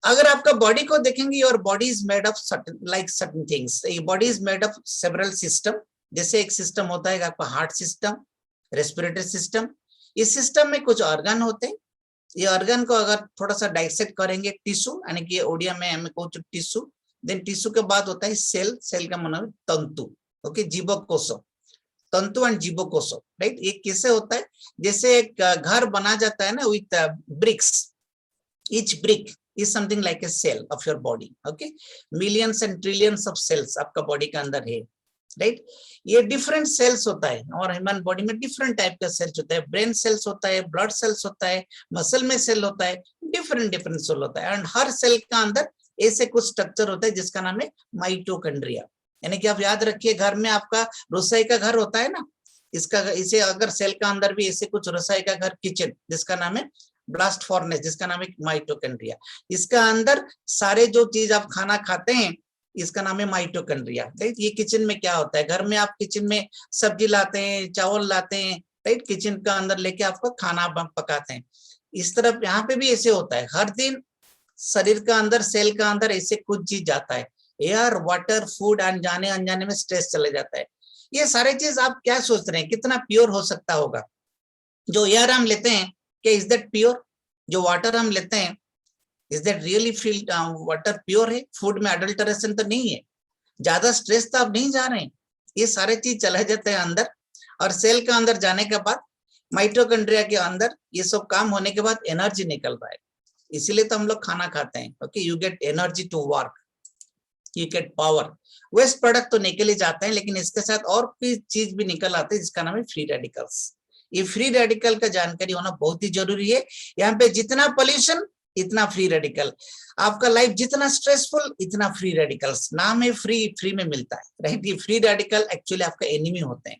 अगर आपका बॉडी को देखेंगे, your body is made of certain things. Body is made of several system. जैसे एक सिस्टम होता है आपका हार्ट सिस्टम, रेस्पिरेटरी सिस्टम। इस सिस्टम में कुछ ऑर्गन होते हैं। ये ऑर्गन को अगर थोड़ा सा डाइसेक्ट करेंगे, टिश्यू, यानी कि ओडिया में हमें कहते टिश्यू, देन टिश्यू के बाद होता है सेल। सेल का मतलब तंतु, ओके, जीवकोश, तंतु एंड जीवकोश, राइट। ये कैसे होता है? जैसे एक घर बना जाता है ना with bricks, each brick is something like a cell of your body, okay, millions and trillions of cells आपका बॉडी के अंदर है, राइट। ये डिफरेंट सेल्स होता है, और ह्यूमन बॉडी में डिफरेंट टाइप का सेल्स होता है। ब्रेन सेल्स होता है, ब्लड सेल्स होता है, मसल में सेल होता है, डिफरेंट सेल होता है। एंड हर सेल का अंदर ऐसे कुछ स्ट्रक्चर होता है जिसका नाम है माइटोकॉन्ड्रिया। यानी कि आप याद रखिए, घर में आपका रसोई का घर होता है ना, इसे अगर सेल का अंदर भी ऐसे कुछ रसोई का घर, किचन, जिसका नाम है ब्लास्ट फॉर्नेस, जिसका नाम है माइटोकॉन्ड्रिया। इसका अंदर सारे जो चीज आप खाना खाते हैं, इसका नाम है माइटोकॉन्ड्रिया, राइट। ये किचन में क्या होता है? घर में आप किचन में सब्जी लाते हैं, चावल लाते हैं, राइट, किचन का अंदर लेके आपको खाना पकाते हैं। इस तरफ यहाँ पे भी ऐसे होता है। हर दिन शरीर का अंदर, सेल का अंदर ऐसे कुछ चीज जाता है, एयर, वाटर, फूड, जाने अनजाने में स्ट्रेस चले जाता है। ये सारे चीज आप क्या सोच रहे हैं कितना प्योर हो सकता होगा? जो एयर हम लेते हैं, क्या इज दैट प्योर? जो वाटर हम लेते हैं, is that really feel water pure है? फूड में अडल्टरेशन तो नहीं है, ज्यादा स्ट्रेस तो आप नहीं जा रहे हैं। ये सारे चीज चले जाते हैं अंदर, और सेल के अंदर जाने के बाद माइटोकॉन्ड्रिया के अंदर ये सब काम होने के बाद एनर्जी निकल रहा है। इसीलिए तो हम लोग खाना खाते हैं, okay, you get energy to work, you get power. Waste product तो निकल ही जाते हैं, लेकिन इसके साथ और भी चीज भी निकल आते हैं जिसका नाम है फ्री रेडिकल्स। ये फ्री रेडिकल का जानकारी होना बहुत ही जरूरी है। यहाँ पे जितना पोल्यूशन इतना फ्री रेडिकल, आपका लाइफ जितना स्ट्रेसफुल इतना फ्री रेडिकल्स। नाम है फ्री, फ्री में मिलता है, राइट। ये फ्री रेडिकल एक्चुअली आपका एनिमी होते हैं।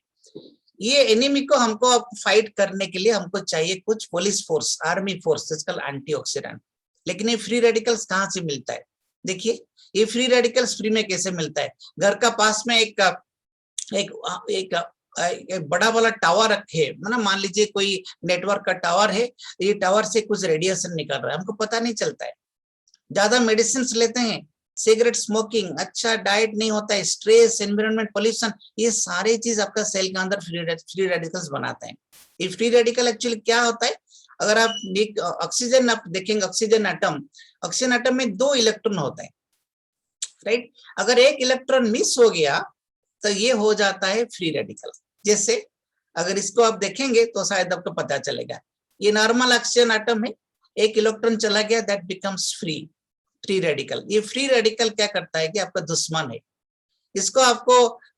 ये एनिमी को हमको फाइट करने के लिए हमको चाहिए कुछ पुलिस फोर्स, आर्मी फोर्स, जिसका एंटीऑक्सीडेंट। लेकिन ये फ्री रेडिकल्स कहाँ से मिलता है? देखिए, ये फ्री रेडिकल्स फ्री में कैसे मिलता है? घर का पास में एक बड़ा वाला टावर रखे, ना, मान लीजिए कोई नेटवर्क का टावर है, ये टावर से कुछ रेडिएशन निकल रहा है, हमको पता नहीं चलता है। ज्यादा मेडिसिन लेते हैं सिगरेट स्मोकिंग, अच्छा डाइट नहीं होता है, स्ट्रेस, एनवायरनमेंट, पोल्यूशन, ये सारे चीज आपका सेल के अंदर फ्री रेडिकल्स बनाते हैं। ये फ्री रेडिकल एक्चुअली क्या होता है, अगर आप ऑक्सीजन आप देखेंगे, ऑक्सीजन एटम में 2 इलेक्ट्रॉन होते हैं, राइट। अगर एक इलेक्ट्रॉन मिस हो गया तो ये हो जाता है फ्री रेडिकल। जैसे अगर इसको आप देखेंगे तो शायद आपको पता चलेगा, ये नॉर्मल ऑक्सीजन एटम है, एक इलेक्ट्रॉन चला गया, दैट बिकम्स फ्री रेडिकल। ये फ्री रेडिकल क्या करता है कि आपका दुश्मन है, इसको आपको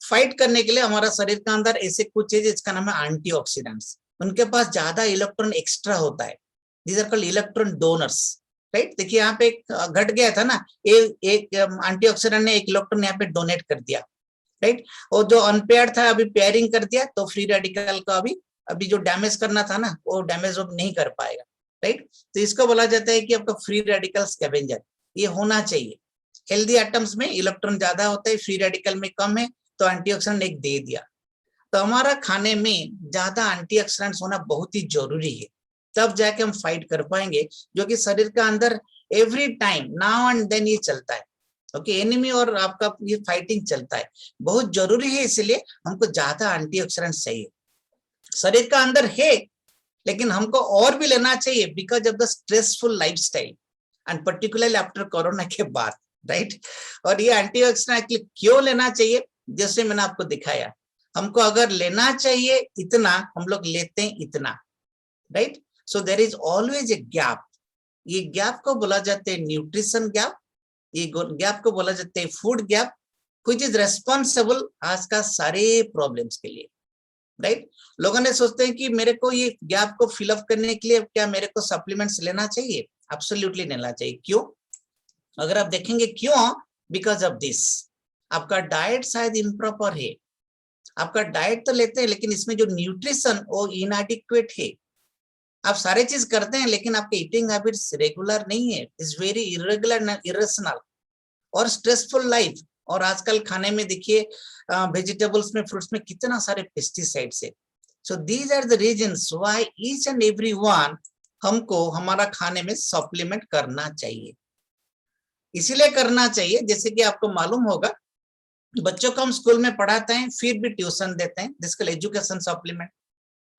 फाइट करने के लिए हमारा शरीर के अंदर ऐसे कुछ चीज, इसका नाम है एंटीऑक्सीडेंट्स, उनके पास ज्यादा इलेक्ट्रॉन एक्स्ट्रा होता है, these are called electron donors, right. देखिए यहाँ पे घट गया था ना, एक एंटीऑक्सीडेंट ने एक इलेक्ट्रॉन यहाँ पे डोनेट कर दिया, राइट। और जो अनपेयर्ड था अभी पेयरिंग कर दिया, तो फ्री रेडिकल का अभी जो डैमेज करना था ना, वो डैमेज नहीं कर पाएगा, राइट। तो इसको बोला जाता है कि आपका फ्री रेडिकल स्कैवेंजर, ये होना चाहिए। हेल्दी एटम्स में इलेक्ट्रॉन ज्यादा होता है, फ्री रेडिकल में कम है, तो एंटीऑक्सीडेंट एक दे दिया। तो हमारा खाने में ज्यादा एंटीऑक्सीडेंट्स होना बहुत ही जरूरी है, तब जाके हम फाइट कर पाएंगे, जो कि शरीर के अंदर every time now and then ये चलता है, ओके, एनिमी और आपका ये फाइटिंग चलता है, बहुत जरूरी है। इसलिए हमको ज्यादा एंटीऑक्सीडेंट्स चाहिए, शरीर का अंदर है, लेकिन हमको और भी लेना चाहिए because of the stressful lifestyle and particularly after corona के बाद, राइट। और ये एंटीऑक्सीडेंट क्यों लेना चाहिए, जैसे मैंने आपको दिखाया, हमको अगर लेना चाहिए इतना, हम लोग लेते हैं इतना, right. So there is always a gap, ये गैप को बोला जाता है न्यूट्रिशन गैप, ये गैप को बोला जाता है food gap, which is responsible आज का सारे प्रॉब्लम्स के लिए, राइट। लोगों ने सोचते हैं कि मेरे को ये गैप को फिलअप करने के लिए क्या मेरे को सप्लीमेंट्स लेना चाहिए, एब्सोल्युटली लेना चाहिए। क्यों, अगर आप देखेंगे क्यों, बिकॉज ऑफ दिस, आपका डाइट शायद इम्प्रॉपर है, आपका डाइट तो लेते हैं लेकिन इसमें जो न्यूट्रिशन वो इनएडिक्वेट है, आप सारे चीज करते हैं लेकिन आपके ईटिंग हैबिट्स रेगुलर नहीं है, इज वेरी इरेगुलर, इरेशनल और स्ट्रेसफुल लाइफ। और आजकल खाने में देखिए वेजिटेबल्स में, फ्रूट्स में कितना सारे पेस्टिसाइड्स है। So these are the reasons why each and every one हमको हमारा खाने में सप्लीमेंट करना चाहिए। इसीलिए करना चाहिए, जैसे कि आपको मालूम होगा, बच्चों को हम स्कूल में पढ़ाते हैं, फिर भी ट्यूशन देते हैं, जिसको एजुकेशन सप्लीमेंट,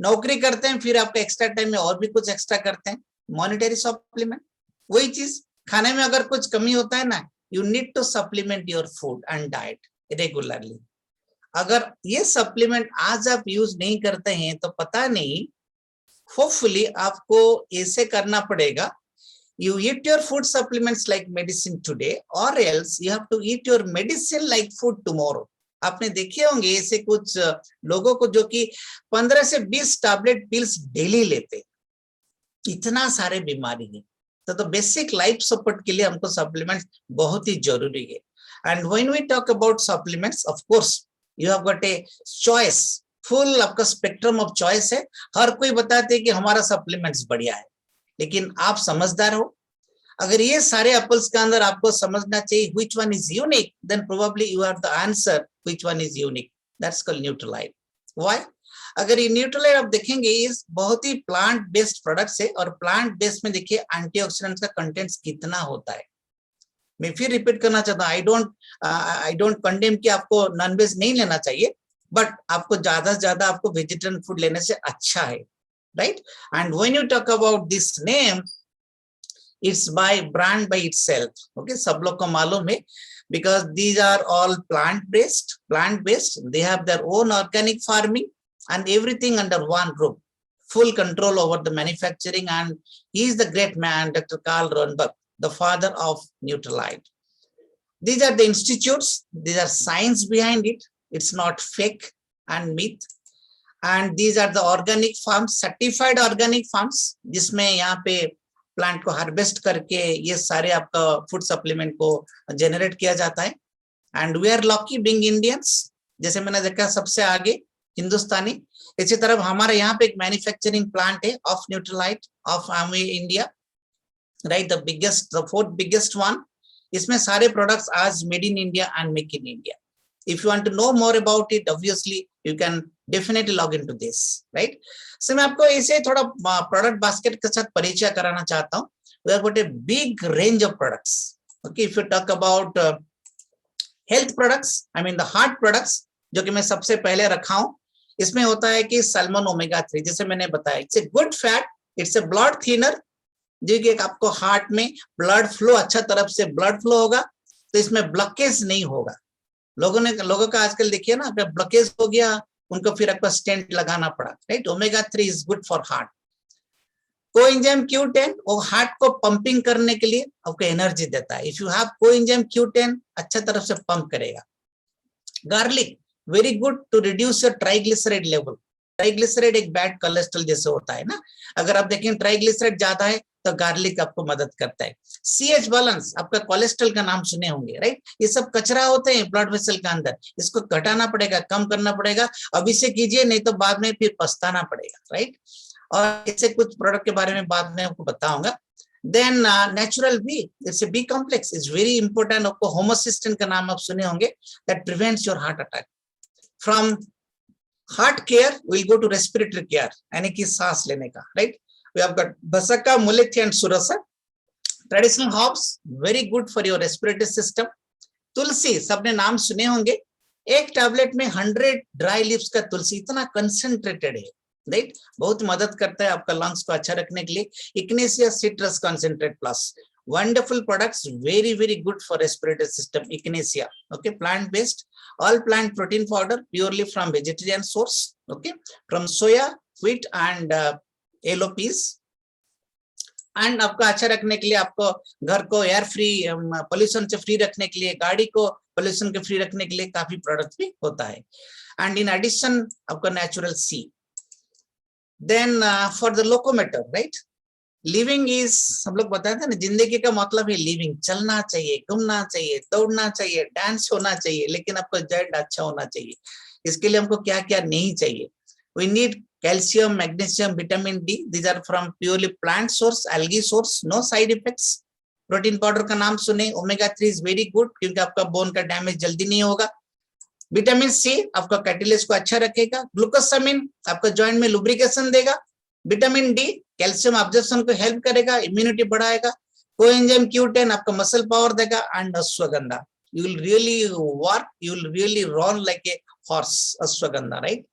नौकरी करते हैं, फिर आपका एक्स्ट्रा टाइम में और भी कुछ एक्स्ट्रा करते हैं, मॉनिटरी सप्लीमेंट। वही चीज खाने में अगर कुछ कमी होता है ना, you need to supplement your food and diet regularly. अगर ये सप्लीमेंट आज आप यूज नहीं करते हैं तो पता नहीं, होपफुली आपको ऐसे करना पड़ेगा, you eat your food supplements like medicine today or else you have to eat your medicine like food tomorrow। आपने देखे होंगे ऐसे कुछ लोगों को जो कि 15 से 20 टैबलेट पिल्स डेली लेते, इतना सारे बीमारी है। तो बेसिक लाइफ सपोर्ट के लिए हमको सप्लीमेंट्स बहुत ही जरूरी है। And when we talk about supplements, of course you have got a choice, full आपका स्पेक्ट्रम ऑफ चॉइस है। हर कोई बताते हैं कि हमारा सप्लीमेंट्स बढ़िया है, लेकिन आप समझदार हो, अगर ये सारे एप्पल्स के अंदर आपको समझना चाहिए which one is unique, then probably you are the answer which one is unique, that's called Nutrilite। why? अगर ये न्यूट्रलाइट आप देखेंगे, ये बहुत ही प्लांट बेस्ड प्रोडक्ट्स है, और प्लांट बेस्ड में देखिए एंटीऑक्सीडेंट्स का कंटेंट्स कितना होता है। मैं फिर रिपीट करना चाहता हूँ, आई डोंट कंडेम कि आपको नॉनवेज नहीं लेना चाहिए, बट आपको ज्यादा से ज्यादा आपको वेजिटेरियन फूड लेने से अच्छा है, right. And when you talk about this name, it's by brand by itself, okay, सब लोग को मालूम है, because these are all plant based, they have their own organic farming and everything under one roof, full control over the manufacturing, and he is the great man, Dr. Karl Ronberg, the father of Nutrilite। These are the institutes, these are science behind it, it's not fake and myth। and these are the organic farms, certified organic farms, जिसमें यहाँ पे plant को harvest करके ये सारे आपका food supplement को generate किया जाता है। And we are lucky being Indians, जैसे मैंने देखा सबसे आगे हिंदुस्तानी, इसी तरह हमारे यहाँ पे एक मैन्युफैक्चरिंग प्लांट है ऑफ न्यूट्रिलाइट ऑफ आमी India, right, the biggest, the fourth biggest one. इसमें सारे प्रोडक्ट्स आज made in India and make in India. If you want to know more about it, obviously you can definitely log into this, right? So मैं आपको ऐसे थोड़ा product basket के साथ परिचय कराना चाहता हूँ। We have got a big range of products, okay, if you talk about health products, I mean the heart products, जो कि मैं सबसे पहले रखा हूं, इसमें होता है कि सैल्मन ओमेगा 3, जैसे मैंने बताया, it's a good fat, it's a blood thinner, जो कि आपको हार्ट में ब्लड फ्लो, अच्छा तरफ से ब्लड फ्लो होगा, तो इसमें ब्लॉकेज नहीं होगा। लोगों का आजकल देखिए ना, अगर ब्लॉकेज हो गया उनको फिर आपको स्टेंट लगाना पड़ा, right. Omega 3 is good for heart. Coenzyme Q10 वो हार्ट को पंपिंग करने के लिए आपको एनर्जी देता है। If you have coenzyme Q10, अच्छा तरफ से पंप करेगा। Garlic very good to reduce your triglyceride level. Triglyceride एक बैड कोलेस्ट्रॉल जैसे होता है ना, अगर आप देखें ट्राइग्लिसराइड ज्यादा है तो गार्लिक आपको मदद करता है। CH बैलेंस, आपका कोलेस्ट्रॉल का नाम सुने होंगे, राइट। ये सब कचरा होते हैं ब्लड वेसल के अंदर, इसको घटाना पड़ेगा, कम करना पड़ेगा। अभी से कीजिए, नहीं तो बाद में फिर पछताना पड़ेगा, राइट। और इससे कुछ प्रोडक्ट के बारे में बाद में आपको बताऊंगा। Then natural B, it's a B complex, is very important. आपको होमोसिस्टिन का नाम आप सुने होंगे, that prevents your heart attack. From heart care will go to respiratory care, यानी कि सांस लेने का, right. We have got vasaka, mulethi and surasa. Traditional herbs very good for your respiratory system. तुलसी, सबने नाम सुने होंगे, एक टैबलेट में 100 ड्राई लीव्स का तुलसी, इतना कंसंट्रेटेड है, राइट, बहुत मदद करता है आपका लंग्स को अच्छा रखने के लिए। Ignatia citrus concentrate plus, wonderful products, very very good for respiratory system. Echinacea, okay, plant based, all plant protein powder purely from vegetarian source, okay, from soya, wheat and yellow peas. And आपको अच्छा रखने के लिए, आपको घर को air free, pollution से free रखने के लिए, गाड़ी को पोल्यूशन के फ्री रखने के लिए काफी प्रोडक्ट भी होता है। एंड इन एडिशन आपको natural C. Then for the locomotor, right, living is, हम लोग बताते हैं ना, जिंदगी का मतलब है लिविंग, चलना चाहिए, घूमना चाहिए, दौड़ना चाहिए, डांस होना चाहिए, लेकिन आपको डाइट अच्छा होना चाहिए। इसके लिए हमको क्या क्या नहीं चाहिए? We need calcium, magnesium, vitamin D, these are from purely plant source, algae source, no side effects. Protein powder का नाम सुने, ओमेगा 3 इज वेरी गुड, क्योंकि आपका बोन का डैमेज जल्दी नहीं होगा। विटामिन सी आपका कैटिलेज को अच्छा रखेगा। ग्लूकोसामिन आपका जॉइंट में लुब्रिकेशन देगा। विटामिन डी कैल्शियम अब्जॉर्प्शन को हेल्प करेगा, इम्यूनिटी बढ़ाएगा। कोएंजाइम Q10 आपका मसल पावर देगा। And ashwagandha, you will really work, you will really run like a horse, ashwagandha, right.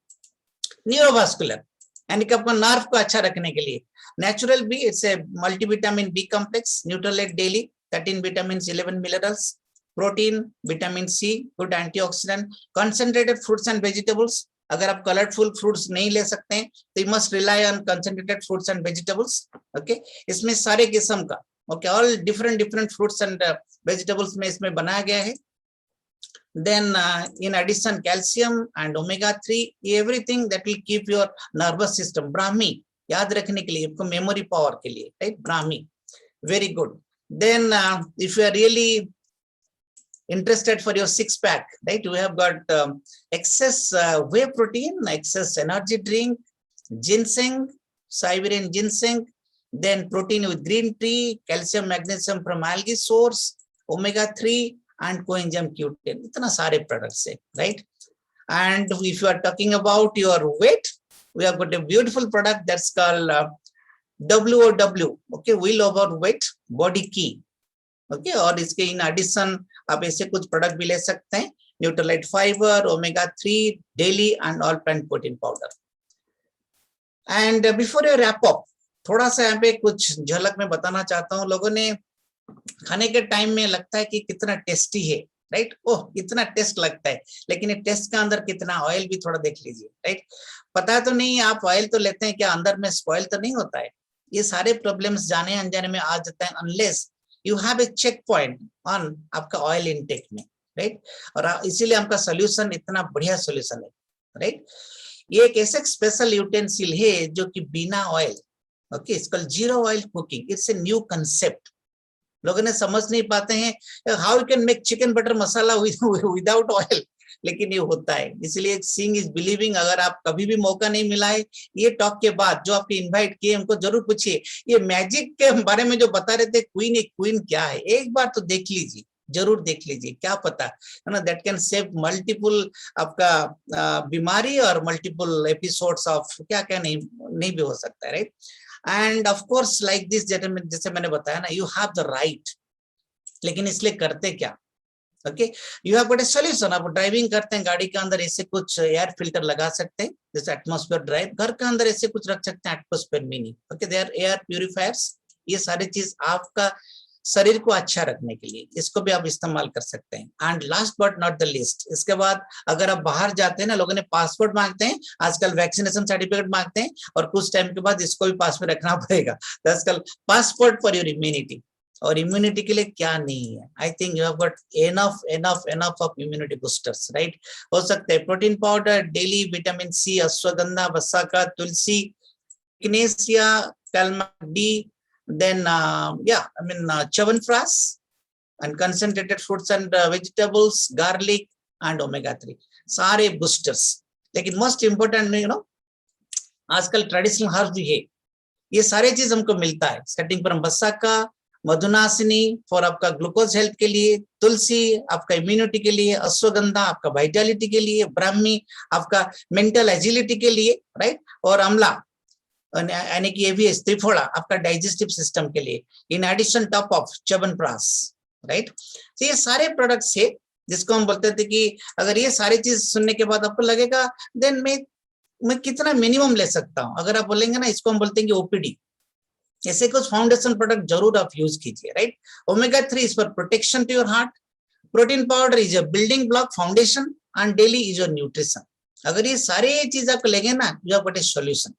Neurovascular, यानी कि आपका नर्व को अच्छा रखने के लिए। Natural B, it's a multivitamin B complex, Nutrilite daily, 13 vitamins, 11 minerals. Protein, vitamin C, good antioxidant. Concentrated fruits and vegetables, अगर आप कलरफुल फ्रूट्स नहीं ले सकते हैं तो you must rely on concentrated fruits and vegetables, okay. इसमें सारे किस्म का, okay, all different fruits and vegetables में इसमें बनाया गया है। Then in addition calcium and omega 3, everything that will keep your nervous system, brahmi याद रखने के लिए, आपको मेमोरी पावर के लिए, right, brahmi, very good. Then if you are really interested for your six pack, right, we have got excess whey protein, excess energy drink, ginseng, Siberian ginseng, then protein with green tea, calcium, magnesium from algae source, omega 3 and coenzyme Q10, इतना सारे products है, right? And if you are talking about your weight, we have got a beautiful product that's called WOW, okay, will over weight body key, okay। और इसके in addition आप ऐसे कुछ product भी ले सकते हैं, Nutrilite fiber, omega 3 daily and all plant protein powder. And before you wrap up, थोड़ा सा यहाँ पे कुछ झलक में बताना चाहता हूँ। लोगों ने खाने के टाइम में लगता है कि कितना टेस्टी है, राइट, ओह इतना टेस्ट लगता है, लेकिन ये टेस्ट का अंदर कितना ऑयल भी थोड़ा देख लीजिए, राइट। पता तो नहीं, आप ऑयल तो लेते हैं, क्या अंदर में स्पॉइल तो नहीं होता है? ये सारे प्रॉब्लम्स जाने अनजाने में आ जाते हैं unless you have a check point on आपका ऑयल इनटेक में, राइट। और इसीलिए आपका सोल्यूशन इतना बढ़िया सोल्यूशन है, राइट। ये एक ऐसे स्पेशल यूटेंसिल है जो कि बिना ऑयल, ओके, इसका zero oil cooking, it's a new concept. लोगों ने समझ नहीं पाते हैं how you can make chicken butter masala without oil, लेकिन ये होता है। इसलिए सीइंग इज बिलीविंग। अगर आप कभी भी मौका नहीं मिला है, ये टॉक के बाद जो आपके इनवाइट किए उनको जरूर पूछिए, ये मैजिक के बारे में जो बता रहे थे, क्वीन क्या है, एक बार तो देख लीजिए, जरूर देख लीजिए, क्या पता है ना, दैट कैन सेव मल्टीपल आपका बीमारी और मल्टीपल एपिसोड्स ऑफ क्या क्या नहीं भी हो सकता है, right. And of course, like this, जैसे मैंने बताया ना, you have the right लेकिन इसलिए करते क्या? Okay, you have got a solution. आप ड्राइविंग करते हैं, गाड़ी के अंदर ऐसे कुछ एयर फिल्टर लगा सकते हैं, जैसे एटमॉस्फेयर ड्राइव, घर के अंदर ऐसे कुछ रख सकते हैं, atmosphere mini. Okay, they are air purifiers. ये सारी चीज आपका शरीर को अच्छा रखने के लिए, इसको भी आप इस्तेमाल कर सकते हैं। And last but not the list, इसके बाद अगर आप बाहर जाते हैं ना, लोगों ने पासपोर्ट मांगते हैं, आजकल वैक्सीनेशन सर्टिफिकेट मांगते हैं, और कुछ टाइम के बाद इसको भी पास में रखना पड़ेगा। तो आजकल पासपोर्ट फॉर योर इम्यूनिटी, और इम्यूनिटी के लिए क्या नहीं है? I think you have got enough enough enough of immunity boosters, right? हो सकते हैं protein powder daily, vitamin C, ashwagandha, vasaka, tulsi, किनेसिया, calma D, then chyawanprash and concentrated fruits and vegetables, garlic and omega-3, सारे बूस्टर्स। लेकिन मोस्ट इंपोर्टेंट आजकल traditional herb भी है, ये सारे चीज हमको मिलता है। स्टार्टिंग पर बसाका, मधुनासिनी फॉर आपका ग्लूकोज हेल्थ के लिए, तुलसी आपका इम्यूनिटी के लिए, अश्वगंधा आपका वाइटलिटी के लिए, ब्राह्मी आपका मेंटल एजिलिटी के लिए, राइट? और अमला यानी कि ये भी त्रिफला आपका डाइजेस्टिव सिस्टम के लिए, in addition top of Chyawanprash, right? तो ये सारे प्रोडक्ट्स है जिसको हम बोलते थे कि अगर ये सारी चीज सुनने के बाद आपको लगेगा देन मैं कितना मिनिमम ले सकता हूँ। अगर आप बोलेंगे ना, इसको हम बोलते हैं कि ओपीडी, ऐसे कुछ फाउंडेशन प्रोडक्ट जरूर आप यूज कीजिए, right? Omega 3 is for protection to your heart, protein powder is a building block foundation, and daily is your nutrition. अगर ये सारे चीज आपको लेंगे ना, you have got a solution.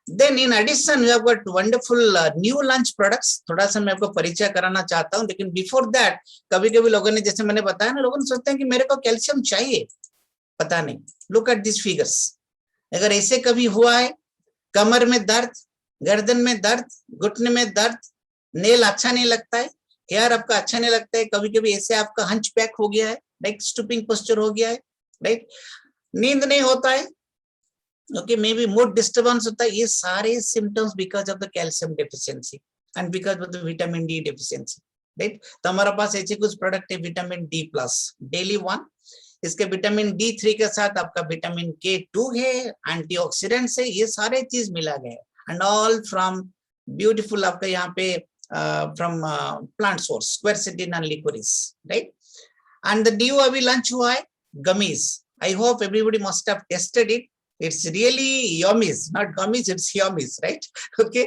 Then in addition we have got wonderful new lunch products। थोड़ा सा मैं आपको परिचय कराना चाहता हूँ, लेकिन बिफोर दैट कभी-कभी लोगों ने, जैसे मैंने बताया ना, लोगों ने सोचते हैं कि मेरे को कैल्शियम चाहिए, पता नहीं। Look at this figures. अगर ऐसे कभी हुआ है, कमर में दर्द, गर्दन में दर्द, घुटने में दर्द, नेल अच्छा नहीं लगता है, हेयर आपका अच्छा नहीं लगता है, कभी-कभी ऐसे आपका हंच बैक हो गया है, राइट? स्टूपिंग पोस्चर हो गया है, राइट? नींद नहीं होता है, okay, may be mood disturbance होता है, ये सारे symptoms because of the calcium deficiency and because of the vitamin D deficiency, right? तो हमारे पास ऐसे कुछ प्रोडक्ट है, विटामिन डी प्लस डेली 1, इसके विटामिन D3 के साथ आपका विटामिन K2 है, एंटीऑक्सीडेंट्स है, ये सारे चीज मिला गया है, एंड ऑल फ्रॉम ब्यूटीफुल आपका यहाँ पे from plant source, quercetin and liquorice, right? And the new अभी लंच हुआ है gummies. I hope everybody must have tested it. It's really yummies, not gummies, it's yummies, right? Okay,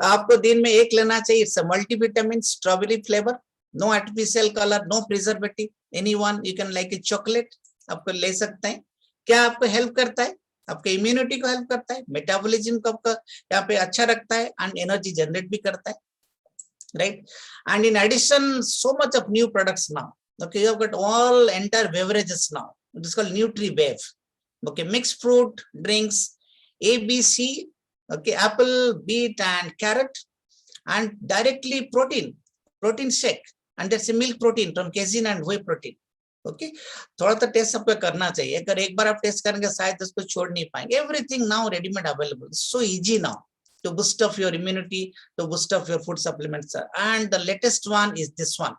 आपको दिन में एक लेना चाहिए। It's a multivitamin, strawberry flavor, no artificial color, no preservative, anyone you can like a chocolate, आपको ले सकते हैं। क्या आपको हेल्प करता है? आपके इम्यूनिटी को हेल्प करता है, मेटाबॉलिज्म को आपका यहाँ पे अच्छा रखता है, एंड एनर्जी जनरेट भी करता है, right? And in addition, so much of new products now. Okay, you have got all entire beverages now. It is called NutriBev. Okay, mixed fruit drinks, ABC, okay, apple, beet and carrot, and directly protein shake, and that's a milk protein from casein and whey protein. Okay, थोड़ा तो test आपको करना चाहिए, अगर एक बार आप test करेंगे शायद उसको छोड़ नहीं पाएंगे। Everything now readymade available, so easy now to boost up your immunity, to boost up your food supplements, and the latest one is this one.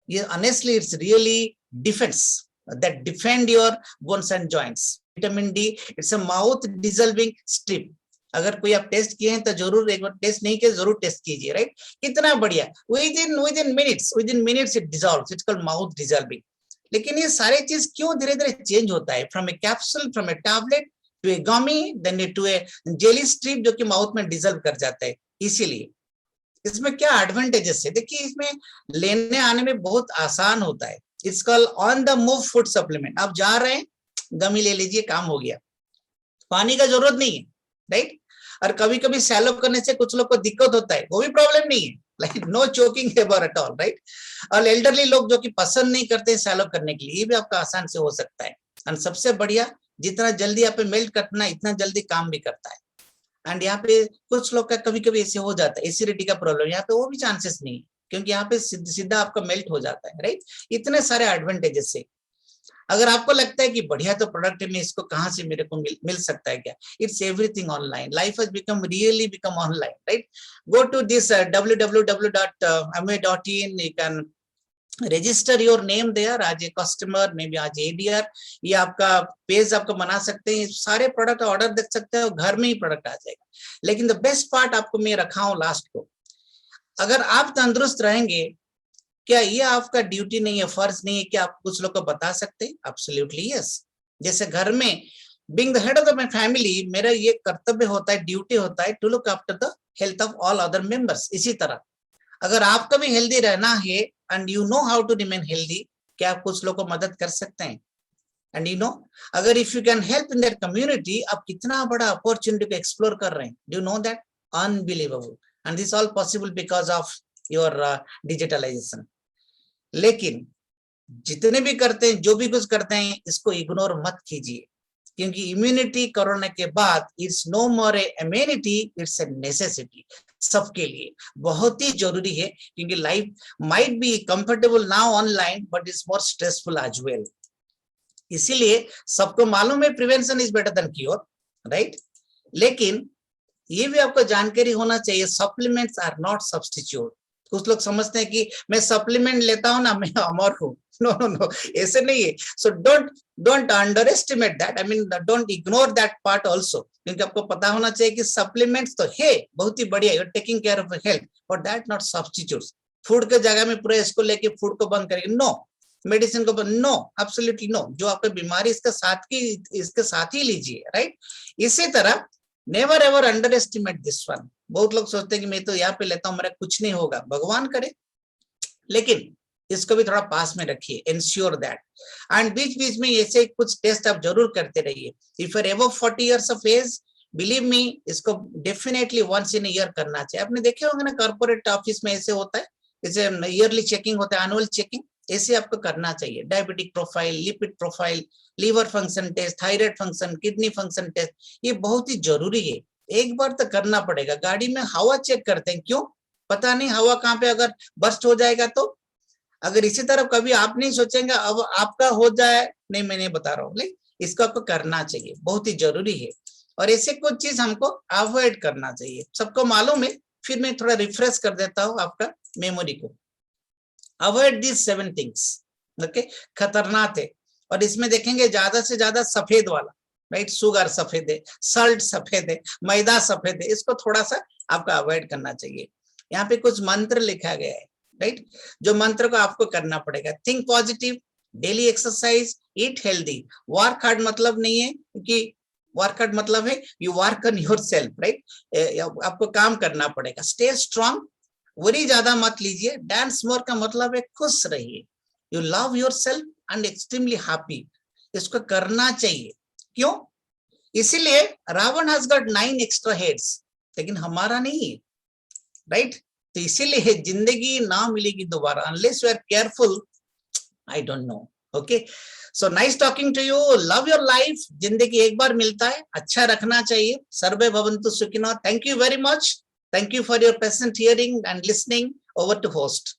Yeah, honestly it's really defense that defend your bones and joints. Vitamin D, it's a mouth dissolving strip. अगर कोई आप test किए हैं तो जरूर एक बार, test नहीं किए जरूर टेस्ट कीजिए, राइट? कितना बढ़िया, with in minutes it dissolves, it's called mouth dissolving. लेकिन ये सारे चीज क्यों धीरे धीरे चेंज होता है, from a capsule, from a tablet to a gummy, then to a jelly strip जो कि माउथ में डिजॉल्व कर जाता है। इसीलिए इसमें क्या एडवांटेजेस है, देखिए इसमें लेने आने में बहुत आसान होता है। It's called on the move food supplement. आप जा रहे हैं, गमी ले लीजिए, काम हो गया, पानी का जरूरत नहीं है, राइट? और कभी कभी सैलो करने से कुछ लोग को दिक्कत होता है, वो भी प्रॉब्लम नहीं है, like no choking ever at all, right? और एल्डरली लोग जो कि पसंद नहीं करते सैलो करने के लिए, ये भी आपका आसान से हो सकता है। और सबसे बढ़िया, जितना जल्दी आप पे मेल्ट करना है, इतना जल्दी काम भी करता है। एंड यहाँ पे कुछ लोग का कभी कभी ऐसे हो जाता है, एसिडिटी का प्रॉब्लम, यहाँ पे वो भी चांसेस नहीं है, क्योंकि यहाँ पे सीधा आपका मेल्ट हो जाता है, राइट? इतने सारे एडवांटेजेस है। अगर आपको लगता है कि बढ़िया तो प्रोडक्ट है, मैं इसको कहाँ से मेरे को मिल सकता है क्या, it's everything online. Life has become really become online, right? Go to this www.amway.in, you can register your name there as a customer, maybe as ADR, ये आपका पेज आपको बना सकते हैं, सारे प्रोडक्ट ऑर्डर दे सकते हैं और घर में ही प्रोडक्ट आ जाएगा। लेकिन द बेस्ट पार्ट आपको मैं रखा हूँ लास्ट को, अगर आप तंदुरुस्त रहेंगे क्या ये आपका ड्यूटी नहीं है, फर्ज नहीं है कि आप कुछ लोग को बता सकते हैं? Absolutely yes. जैसे घर में being the head of my family, मेरा ये कर्तव्य होता है, ड्यूटी होता है to look after the health of all other members. इसी तरह अगर आपका भी हेल्दी रहना है and you know how to remain healthy, क्या आप कुछ लोग को मदद कर सकते हैं? एंड यू नो, अगर if you can help in that community, आप कितना बड़ा अपॉर्चुनिटी को एक्सप्लोर कर रहे हैं। Do you know that? Unbelievable. And this all possible because of your digitalisation. लेकिन जितने भी करते हैं, जो भी कुछ करते हैं, इसको इग्नोर मत कीजिए, क्योंकि इम्यूनिटी कोरोना के बाद it's no more a amenity, it's a necessity. सबके लिए बहुत ही जरूरी है, क्योंकि life might be comfortable now online but it's more stressful as well. इसीलिए सबको मालूम है prevention is better than cure, right? लेकिन ये भी आपको जानकारी होना चाहिए, सप्लीमेंट्स आर नॉट सब्स्टिट्यूट। कुछ लोग समझते हैं कि मैं सप्लीमेंट लेता हूं ना, मैं अमर हूं। नो नो नो, ऐसे नहीं है। So don't under estimate that, I mean don't ignore that part also, क्योंकि आपको पता होना चाहिए कि सप्लीमेंट्स तो है, बहुत ही बढ़िया, you are taking care of health, but that not substitute. Food के जगह में पूरा इसको लेके फूड को बंद करेंगे, नो। मेडिसिन को नो, एब्सोल्युटली नो। जो आपकी बीमारी इसके साथ ही लीजिए, राइट? इसी तरह never ever under estimate this one. बहुत लोग सोचते हैं कि मैं तो यहाँ पे लेता हूँ, मेरा कुछ नहीं होगा, भगवान करे, लेकिन इसको भी थोड़ा पास में रखिए, इंश्योर दैट। एंड बीच बीच में ऐसे कुछ टेस्ट आप जरूर करते रहिए। If you're above 40 years of age, believe me, इसको डेफिनेटली वंस इन ईयर करना चाहिए। आपने देखे होंगे ना, कॉर्पोरेट ऑफिस में ऐसे होता है, जैसे ईयरली चेकिंग होता है, एनुअल चेकिंग, ऐसे आपको करना चाहिए। Diabetic profile, lipid profile, liver function test, thyroid function, kidney function test, ये बहुत ही जरूरी है। एक बार तो करना पड़ेगा। गाड़ी में हवा चेक करते हैं, क्यों? पता नहीं हवा कहाँ पे अगर बस्ट हो जाएगा तो। अगर इसी तरह कभी आप नहीं सोचेंगे अब आपका हो जाए, नहीं मैं नहीं बता रहा हूँ, लेकिन इसको आपको करना चाहिए, बहुत ही जरूरी है। और ऐसे कुछ चीज हमको अवॉइड करना चाहिए, सबको मालूम है, फिर मैं थोड़ा रिफ्रेश कर देता हूँ आपका मेमोरी को। Avoid this 7 things, okay? खतरनाक है। और इसमें देखेंगे ज्यादा से ज्यादा सफेद वाला, राइट? शुगर सफेद है, सल्ट सफेद है, मैदा सफेद है, इसको थोड़ा सा आपको अवॉइड करना चाहिए। यहाँ पे कुछ मंत्र लिखा गया है, राइट? जो मंत्र को आपको करना पड़ेगा। Think positive, daily exercise, eat healthy, work hard मतलब नहीं है कि वर्क हार्ड मतलब है you work on your self, right? आपको काम करना पड़ेगा। स्टे स्ट्रांग, वरी ज्यादा मत लीजिए। डांस मोर का मतलब है खुश रहिए। You love yourself and extremely happy, इसको करना चाहिए। क्यों? इसीलिए Ravan has got 9 extra heads, लेकिन हमारा नहीं है, राइट? तो इसीलिए जिंदगी ना मिलेगी दोबारा, unless you are careful. I don't know, okay? So nice talking to you. Love your life, जिंदगी एक बार मिलता है, अच्छा रखना चाहिए। सर्वे भवन्तु सुखिनः। Thank you very much. Thank you for your patient hearing and listening. Over to host.